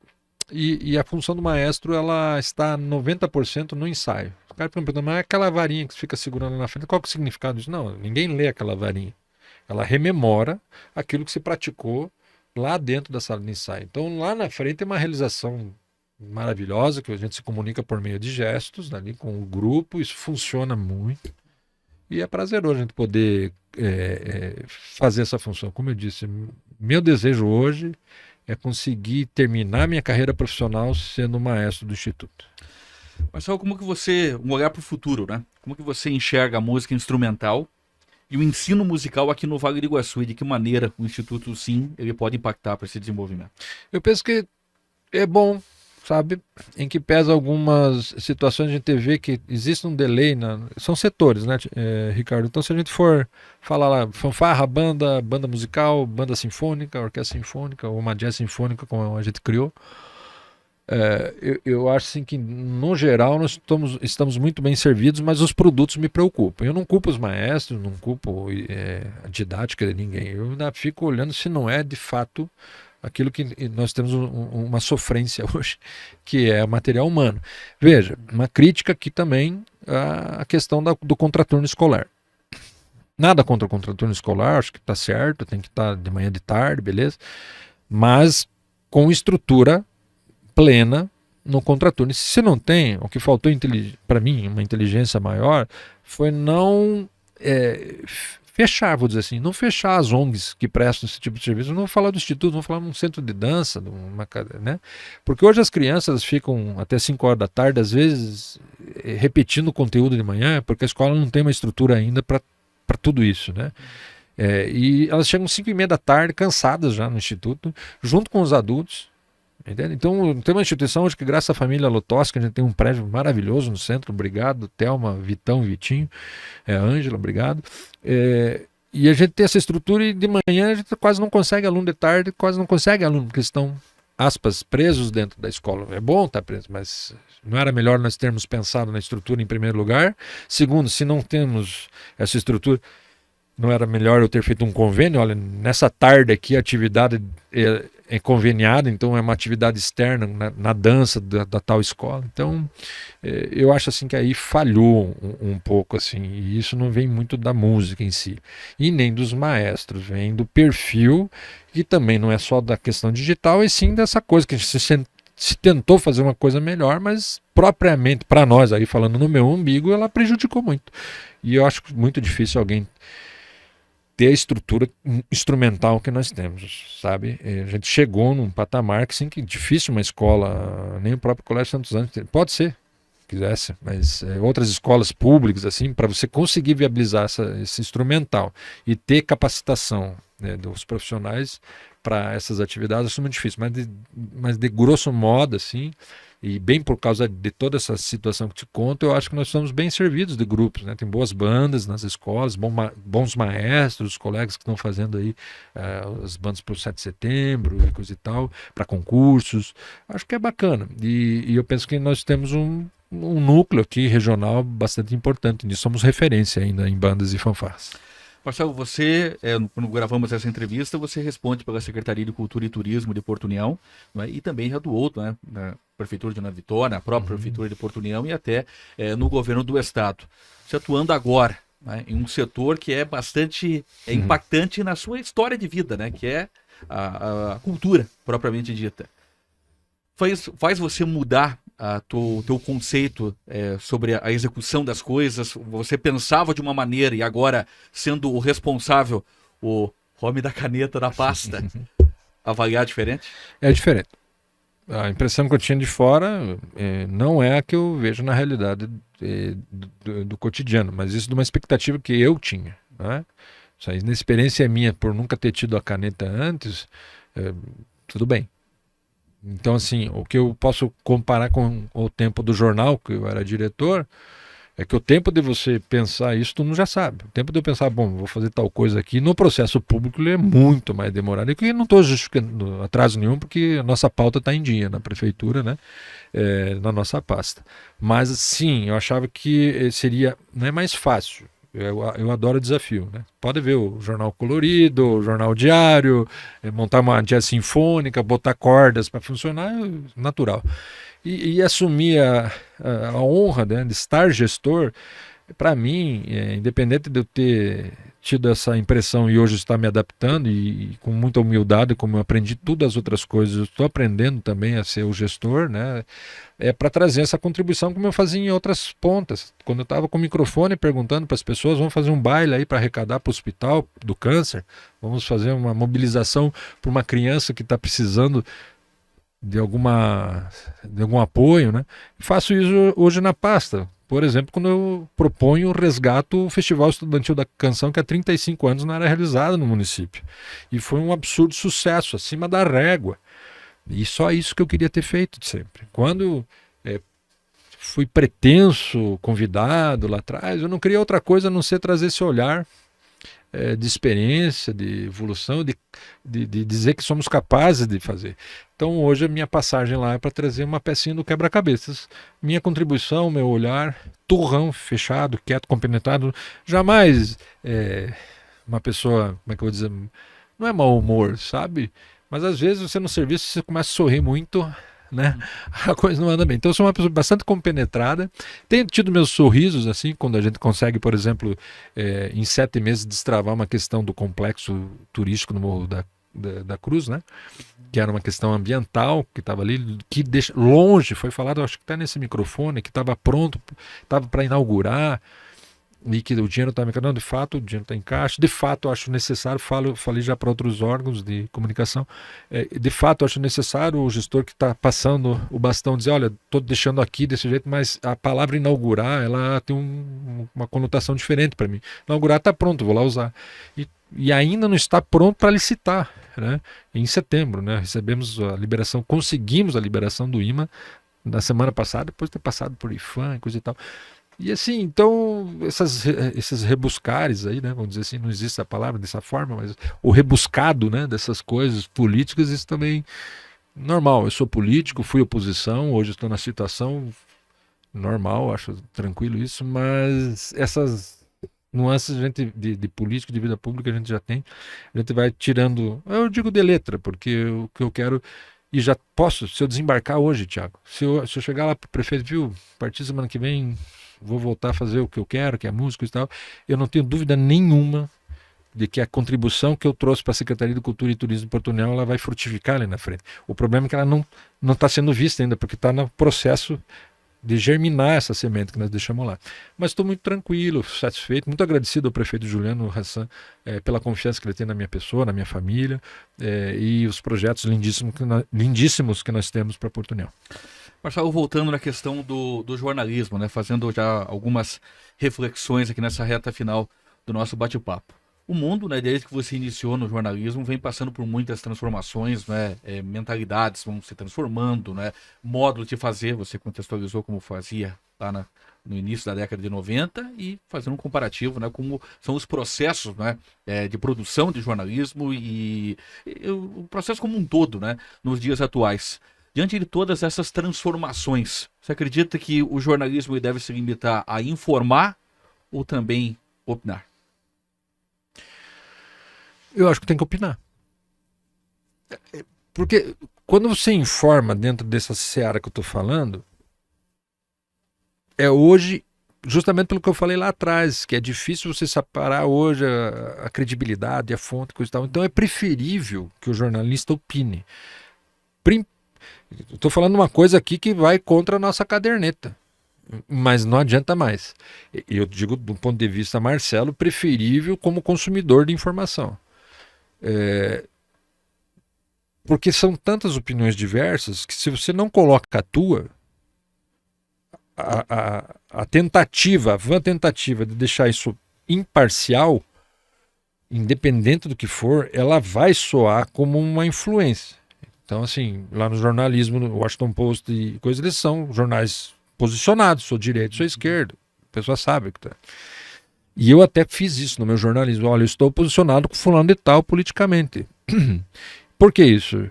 E a função do maestro, ela está 90% no ensaio. O cara pergunta, mas é aquela varinha que você fica segurando na frente, qual que é o significado disso? Não, ninguém lê aquela varinha. Ela rememora aquilo que se praticou lá dentro da sala de ensaio. Então lá na frente é uma realização maravilhosa, que a gente se comunica por meio de gestos, ali com o grupo, isso funciona muito. E é prazeroso a gente poder fazer essa função. Como eu disse, meu desejo hoje é conseguir terminar minha carreira profissional sendo maestro do Instituto. Marcelo, como que você, um olhar para o futuro, né? Como que você enxerga a música instrumental e o ensino musical aqui no Vale do Iguaçu? E de que maneira o Instituto, sim, ele pode impactar para esse desenvolvimento? Eu penso que é bom, sabe, em que pesa algumas situações a gente vê que existe um delay, são setores, né, Ricardo? Então se a gente for falar lá, fanfarra, banda musical, banda sinfônica, orquestra sinfônica, ou uma jazz sinfônica, como a gente criou, eu acho assim que no geral nós estamos muito bem servidos, mas os produtos me preocupam. Eu não culpo os maestros, não culpo a didática de ninguém, eu ainda fico olhando se não é de fato aquilo que nós temos uma sofrência hoje, que é o material humano. Veja, uma crítica aqui também a questão do contraturno escolar. Nada contra o contraturno escolar, acho que está certo, tem que estar de manhã, de tarde, beleza? Mas com estrutura plena no contraturno. E se não tem, o que faltou para mim, uma inteligência maior, foi não fechar, vou dizer assim, não fechar as ONGs que prestam esse tipo de serviço. Não vou falar do instituto, vou falar de um centro de dança, né? Porque hoje as crianças ficam até 5 horas da tarde, às vezes, repetindo o conteúdo de manhã, porque a escola não tem uma estrutura ainda para tudo isso, né? E elas chegam 5h30 da tarde, cansadas já no instituto, junto com os adultos. Entende? Então tem uma instituição hoje que, graças à família Lotosca, a gente tem um prédio maravilhoso no centro. Obrigado, Thelma, Vitão, Vitinho, Ângela, obrigado. E a gente tem essa estrutura e de manhã a gente quase não consegue aluno, de tarde quase não consegue aluno, porque estão, aspas, presos dentro da escola. É bom estar preso, mas não era melhor nós termos pensado na estrutura em primeiro lugar? Segundo, se não temos essa estrutura, não era melhor eu ter feito um convênio? Olha, nessa tarde aqui a atividade é conveniada, então é uma atividade externa na dança da tal escola. Então, eu acho assim que aí falhou um pouco, assim, e isso não vem muito da música em si, e nem dos maestros, vem do perfil, que também não é só da questão digital, e sim dessa coisa que a gente se tentou fazer uma coisa melhor, mas propriamente para nós, aí falando no meu umbigo, ela prejudicou muito. E eu acho muito difícil alguém ter a estrutura instrumental que nós temos, sabe? A gente chegou num patamar que, sim, que difícil uma escola, nem o próprio Colégio Santos Anjos, pode ser, quisesse, mas outras escolas públicas, assim, para você conseguir viabilizar esse instrumental e ter capacitação, né, dos profissionais para essas atividades, isso é muito difícil, mas de grosso modo, assim, e bem por causa de toda essa situação que te conto, eu acho que nós estamos bem servidos de grupos, né? Tem boas bandas nas escolas, bons maestros, os colegas que estão fazendo aí as bandas para o 7 de setembro e coisa e tal, para concursos, acho que é bacana, e eu penso que nós temos um núcleo aqui regional bastante importante nisso, somos referência ainda em bandas e fanfarras. Marcelo, você, quando gravamos essa entrevista, você responde pela Secretaria de Cultura e Turismo de Porto União, né, e também já atuou, né, na Prefeitura de Nova Vitória, na própria Prefeitura de Porto União e até no governo do Estado. Você atuando agora, né, em um setor que é bastante impactante na sua história de vida, né, que é a cultura propriamente dita. Faz você mudar o teu conceito sobre a execução das coisas? Você pensava de uma maneira e agora, sendo o responsável, o homem da caneta, da pasta, avaliar diferente? É diferente. A impressão que eu tinha de fora não é a que eu vejo na realidade do cotidiano, mas isso de uma expectativa que eu tinha, né? Isso aí, na experiência minha, por nunca ter tido a caneta antes, tudo bem. Então, assim, o que eu posso comparar com o tempo do jornal, que eu era diretor, é que o tempo de você pensar isso, tu não já sabe. O tempo de eu pensar, bom, vou fazer tal coisa aqui, no processo público ele é muito mais demorado. E que não estou justificando atraso nenhum, porque a nossa pauta está em dia na prefeitura, né? Na nossa pasta. Mas, sim, eu achava que seria, não é mais fácil. Eu adoro desafio, né? Pode ver o jornal colorido, o jornal diário, montar uma jazz sinfônica, botar cordas para funcionar, natural. E assumir a honra, né, de estar gestor, para mim, independente de eu ter tido essa impressão e hoje estar me adaptando e com muita humildade, como eu aprendi todas as outras coisas, eu estou aprendendo também a ser o gestor, né? É para trazer essa contribuição como eu fazia em outras pontas. Quando eu estava com o microfone perguntando para as pessoas, vamos fazer um baile aí para arrecadar para o hospital do câncer, vamos fazer uma mobilização para uma criança que está precisando de algum apoio, né? Faço isso hoje na pasta. Por exemplo, quando eu proponho resgato o Festival Estudantil da Canção, que há 35 anos não era realizado no município. E foi um absurdo sucesso, acima da régua. E só isso que eu queria ter feito sempre. Quando fui pretenso, convidado lá atrás, eu não queria outra coisa a não ser trazer esse olhar de experiência, de evolução, de dizer que somos capazes de fazer. Então hoje a minha passagem lá é para trazer uma pecinha do quebra-cabeças. Minha contribuição, meu olhar, turrão, fechado, quieto, compenetrado, jamais uma pessoa, como é que eu vou dizer, não é mau humor, sabe? Mas às vezes você no serviço você começa a sorrir muito, né? A coisa não anda bem. Então eu sou uma pessoa bastante compenetrada. Tenho tido meus sorrisos assim quando a gente consegue, por exemplo, em 7 meses destravar uma questão do complexo turístico no Morro da Cruz, né? Que era uma questão ambiental que estava ali, que longe, foi falado, acho que está nesse microfone, que estava pronto, estava para inaugurar. E que o dinheiro está me de fato, o dinheiro está em caixa, de fato acho necessário, falei já para outros órgãos de comunicação, de fato acho necessário o gestor que está passando o bastão dizer, olha, estou deixando aqui desse jeito, mas a palavra inaugurar, ela tem uma conotação diferente para mim. Inaugurar está pronto, vou lá usar. E ainda não está pronto para licitar, né? Em setembro, né? Recebemos a liberação, conseguimos a liberação do IMA na semana passada, depois de ter passado por IFAM e coisa e tal. E assim, então, esses rebuscares aí, né, vamos dizer assim, não existe a palavra dessa forma, mas o rebuscado, né, dessas coisas políticas, isso também normal. Eu sou político, fui oposição, hoje estou na situação normal, acho tranquilo isso, mas essas nuances de política, de vida pública a gente já tem, a gente vai tirando, eu digo de letra, porque o que eu quero... E já posso, se eu desembarcar hoje, Thiago, se eu chegar lá para o prefeito, viu, a partir da semana que vem vou voltar a fazer o que eu quero, que é música e tal, eu não tenho dúvida nenhuma de que a contribuição que eu trouxe para a Secretaria de Cultura e Turismo de Portunhol ela vai frutificar ali na frente. O problema é que ela não está sendo vista ainda, porque está no processo de germinar essa semente que nós deixamos lá. Mas estou muito tranquilo, satisfeito, muito agradecido ao prefeito Juliano Hassan pela confiança que ele tem na minha pessoa, na minha família, e os projetos lindíssimos que nós temos para Portunhol. Marcelo, voltando na questão do jornalismo, né, fazendo já algumas reflexões aqui nessa reta final do nosso bate-papo. O mundo, né, desde que você iniciou no jornalismo, vem passando por muitas transformações, né, mentalidades vão se transformando, né, módulos de fazer, você contextualizou como fazia lá no início da década de 90 e fazendo um comparativo, né, como são os processos, né, de produção de jornalismo e o processo como um todo, né, nos dias atuais. Diante de todas essas transformações, você acredita que o jornalismo deve se limitar a informar ou também opinar? Eu acho que tem que opinar. Porque quando você informa dentro dessa seara que eu estou falando, é hoje, justamente pelo que eu falei lá atrás, que é difícil você separar hoje a credibilidade, a fonte, coisa e tal. Então é preferível que o jornalista opine. Estou falando uma coisa aqui que vai contra a nossa caderneta, mas não adianta mais. Eu digo, do ponto de vista Marcelo, preferível como consumidor de informação. Porque são tantas opiniões diversas que se você não coloca a tua, a tentativa, a vã tentativa de deixar isso imparcial, independente do que for, ela vai soar como uma influência. Então, assim, lá no jornalismo, no Washington Post e coisas, eles são jornais posicionados, sou direito, sou esquerdo, a pessoa sabe que tá. E eu até fiz isso no meu jornalismo. Olha, eu estou posicionado com fulano de tal politicamente. Por que isso?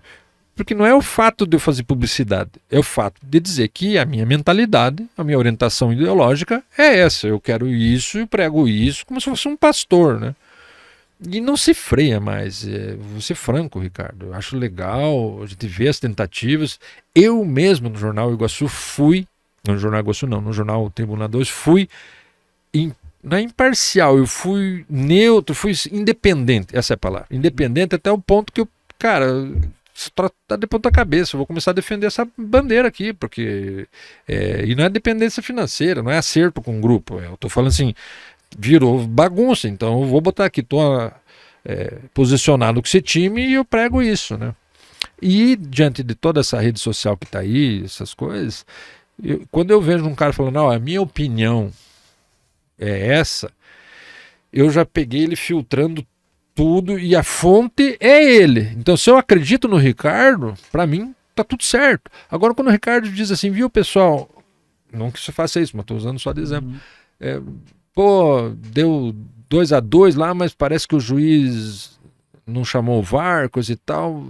Porque não é o fato de eu fazer publicidade, é o fato de dizer que a minha mentalidade, a minha orientação ideológica é essa. Eu quero isso e prego isso como se fosse um pastor, né? E não se freia mais. Vou ser franco, Ricardo. Eu acho legal a gente ver as tentativas. Eu mesmo no Jornal Iguaçu fui, no Jornal Iguaçu não, no Jornal Tribuna 2, fui na imparcial, eu fui neutro, fui independente, essa é a palavra. Independente até o ponto que eu, cara, tá de ponta cabeça, eu vou começar a defender essa bandeira aqui, porque e não é dependência financeira, não é acerto com o grupo, eu tô falando assim, virou bagunça, então eu vou botar aqui, tô posicionado com esse time e eu prego isso, né? E diante de toda essa rede social que tá aí, essas coisas, quando eu vejo um cara falando, não, a minha opinião é essa, eu já peguei ele filtrando tudo e a fonte é ele. Então, se eu acredito no Ricardo, para mim tá tudo certo. Agora, quando o Ricardo diz assim, viu, pessoal, não que você faça isso, mas tô usando só de exemplo. Pô, deu 2-2 lá, mas parece que o juiz não chamou o VAR, coisa e tal.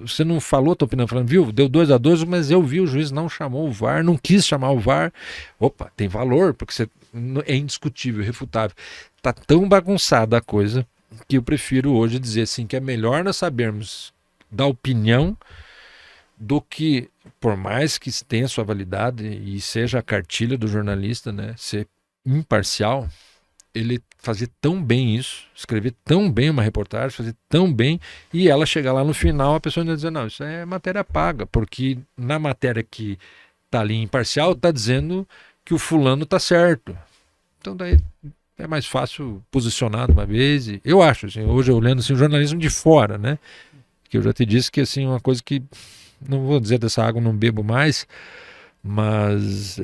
Você não falou a tua opinião, falando, viu, deu 2-2, mas eu vi o juiz não chamou o VAR, não quis chamar o VAR. Opa, tem valor, porque é indiscutível, irrefutável. Tá tão bagunçada a coisa que eu prefiro hoje dizer assim, que é melhor nós sabermos da opinião do que, por mais que tenha sua validade e seja a cartilha do jornalista, né, ser imparcial, ele fazer tão bem isso, escrever tão bem uma reportagem, fazer tão bem, e ela chegar lá no final, a pessoa ainda dizer, não, isso é matéria paga, porque na matéria que tá ali imparcial, tá dizendo que o fulano tá certo. Então daí é mais fácil posicionar de uma vez, e eu acho, assim, hoje olhando assim, o jornalismo de fora, né, que eu já te disse que assim, uma coisa que, não vou dizer dessa água não bebo mais, mas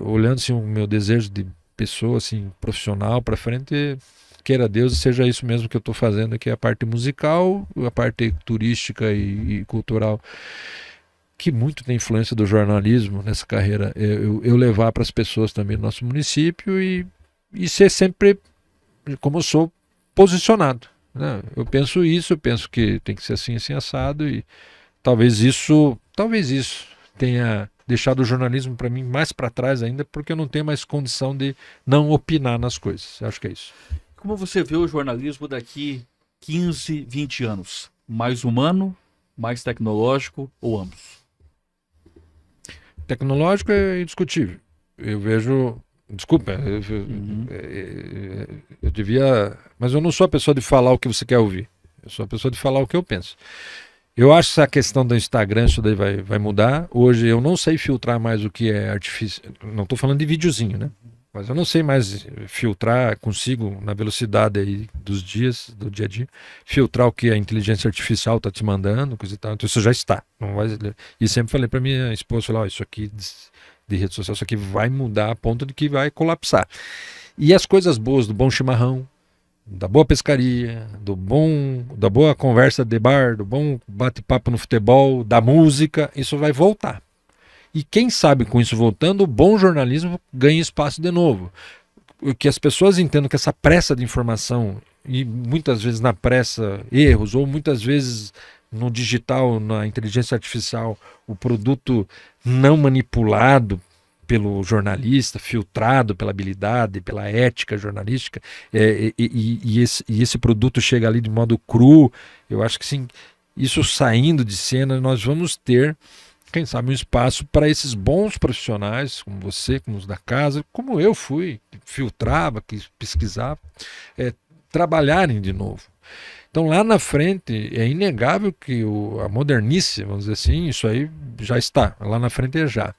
olhando assim, o meu desejo de pessoa assim, profissional para frente, queira Deus, seja isso mesmo que eu estou fazendo aqui, a parte musical, a parte turística e cultural, que muito tem influência do jornalismo nessa carreira, eu levar para as pessoas também no nosso município e ser sempre, como eu sou, posicionado, né? Eu penso isso, eu penso que tem que ser assim, assim, assado, e talvez isso tenha deixado o jornalismo para mim mais para trás ainda, porque eu não tenho mais condição de não opinar nas coisas. Acho que é isso. Como você vê o jornalismo daqui 15, 20 anos? Mais humano, mais tecnológico ou ambos? Tecnológico é indiscutível. Eu vejo Desculpa, eu devia. Mas eu não sou a pessoa de falar o que você quer ouvir. Eu sou a pessoa de falar o que eu penso. Eu acho que essa questão do Instagram, isso daí vai mudar. Hoje eu não sei filtrar mais o que é artificial. Não estou falando de videozinho, né? Mas eu não sei mais filtrar, consigo, na velocidade aí dos dias, do dia a dia, filtrar o que a inteligência artificial está te mandando, coisa e tal. Então isso já está. Não vai... E sempre falei para minha esposa, falar, isso aqui de rede social, isso aqui vai mudar a ponto de que vai colapsar. E as coisas boas do bom chimarrão, da boa pescaria, da boa conversa de bar, do bom bate-papo no futebol, da música, isso vai voltar. E quem sabe com isso voltando, o bom jornalismo ganha espaço de novo. Que as pessoas entendam que essa pressa de informação, e muitas vezes na pressa erros, ou muitas vezes no digital, na inteligência artificial, o produto não manipulado pelo jornalista, filtrado pela habilidade, pela ética jornalística, e esse produto chega ali de modo cru. Eu acho que sim, isso saindo de cena, nós vamos ter, quem sabe, um espaço para esses bons profissionais, como você, como os da casa, como eu fui, que filtrava, que pesquisava, trabalharem de novo. Então lá na frente é inegável que a modernice, vamos dizer assim, isso aí já está, lá na frente é já.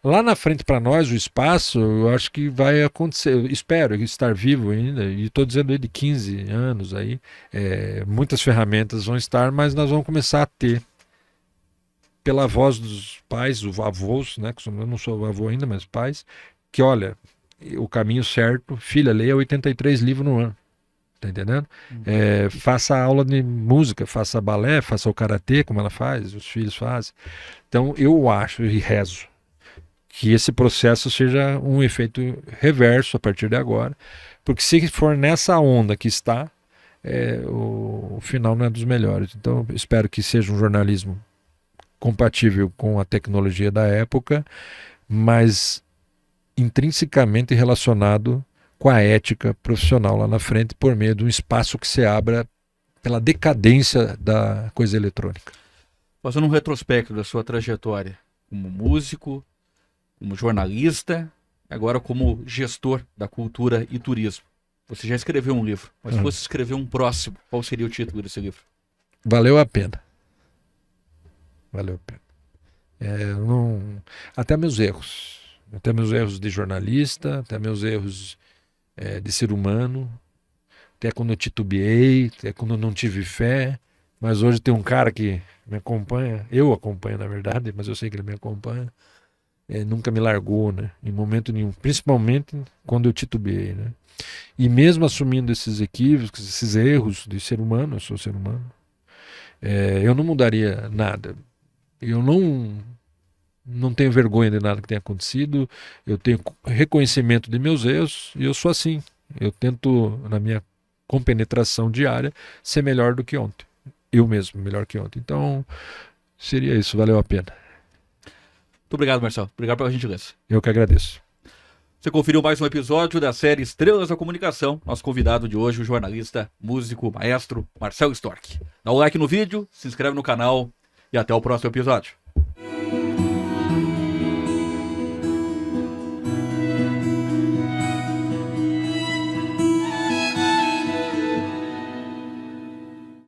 Lá na frente para nós, o espaço, eu acho que vai acontecer, eu espero estar vivo ainda, e estou dizendo aí de 15 anos aí, muitas ferramentas vão estar, mas nós vamos começar a ter, pela voz dos pais, os avós, né, que eu não sou avô ainda, mas pais, que olha, o caminho certo, filha, leia 83 livros no ano. Tá entendendo? Faça aula de música, faça balé, faça o karatê, como ela faz, os filhos fazem. Então eu acho e rezo que esse processo seja um efeito reverso a partir de agora, porque se for nessa onda que está, o final não é dos melhores. Então espero que seja um jornalismo compatível com a tecnologia da época, mas intrinsecamente relacionado com a ética profissional lá na frente, por meio de um espaço que se abra pela decadência da coisa eletrônica. Fazendo um retrospecto da sua trajetória como músico, como jornalista, agora como gestor da cultura e turismo. Você já escreveu um livro, mas se fosse escrever um próximo, qual seria o título desse livro? Valeu a pena. Valeu a pena. Até meus erros de jornalista, até meus erros de ser humano, até quando eu titubeei, até quando eu não tive fé, mas hoje tem um cara que me acompanha, eu acompanho na verdade, mas eu sei que ele me acompanha, nunca me largou, né, em momento nenhum, principalmente quando eu titubeei, né, e mesmo assumindo esses equívocos, esses erros de ser humano, eu sou ser humano, eu não mudaria nada, eu não tenho vergonha de nada que tenha acontecido, eu tenho reconhecimento de meus erros e eu sou assim. Eu tento, na minha compenetração diária, ser melhor do que ontem. Eu mesmo, melhor que ontem. Então, seria isso, valeu a pena. Muito obrigado, Marcelo. Obrigado pela gentileza. Eu que agradeço. Você conferiu mais um episódio da série Estrelas da Comunicação. Nosso convidado de hoje, o jornalista, músico, maestro, Marcelo Storck. Dá um like no vídeo, se inscreve no canal e até o próximo episódio.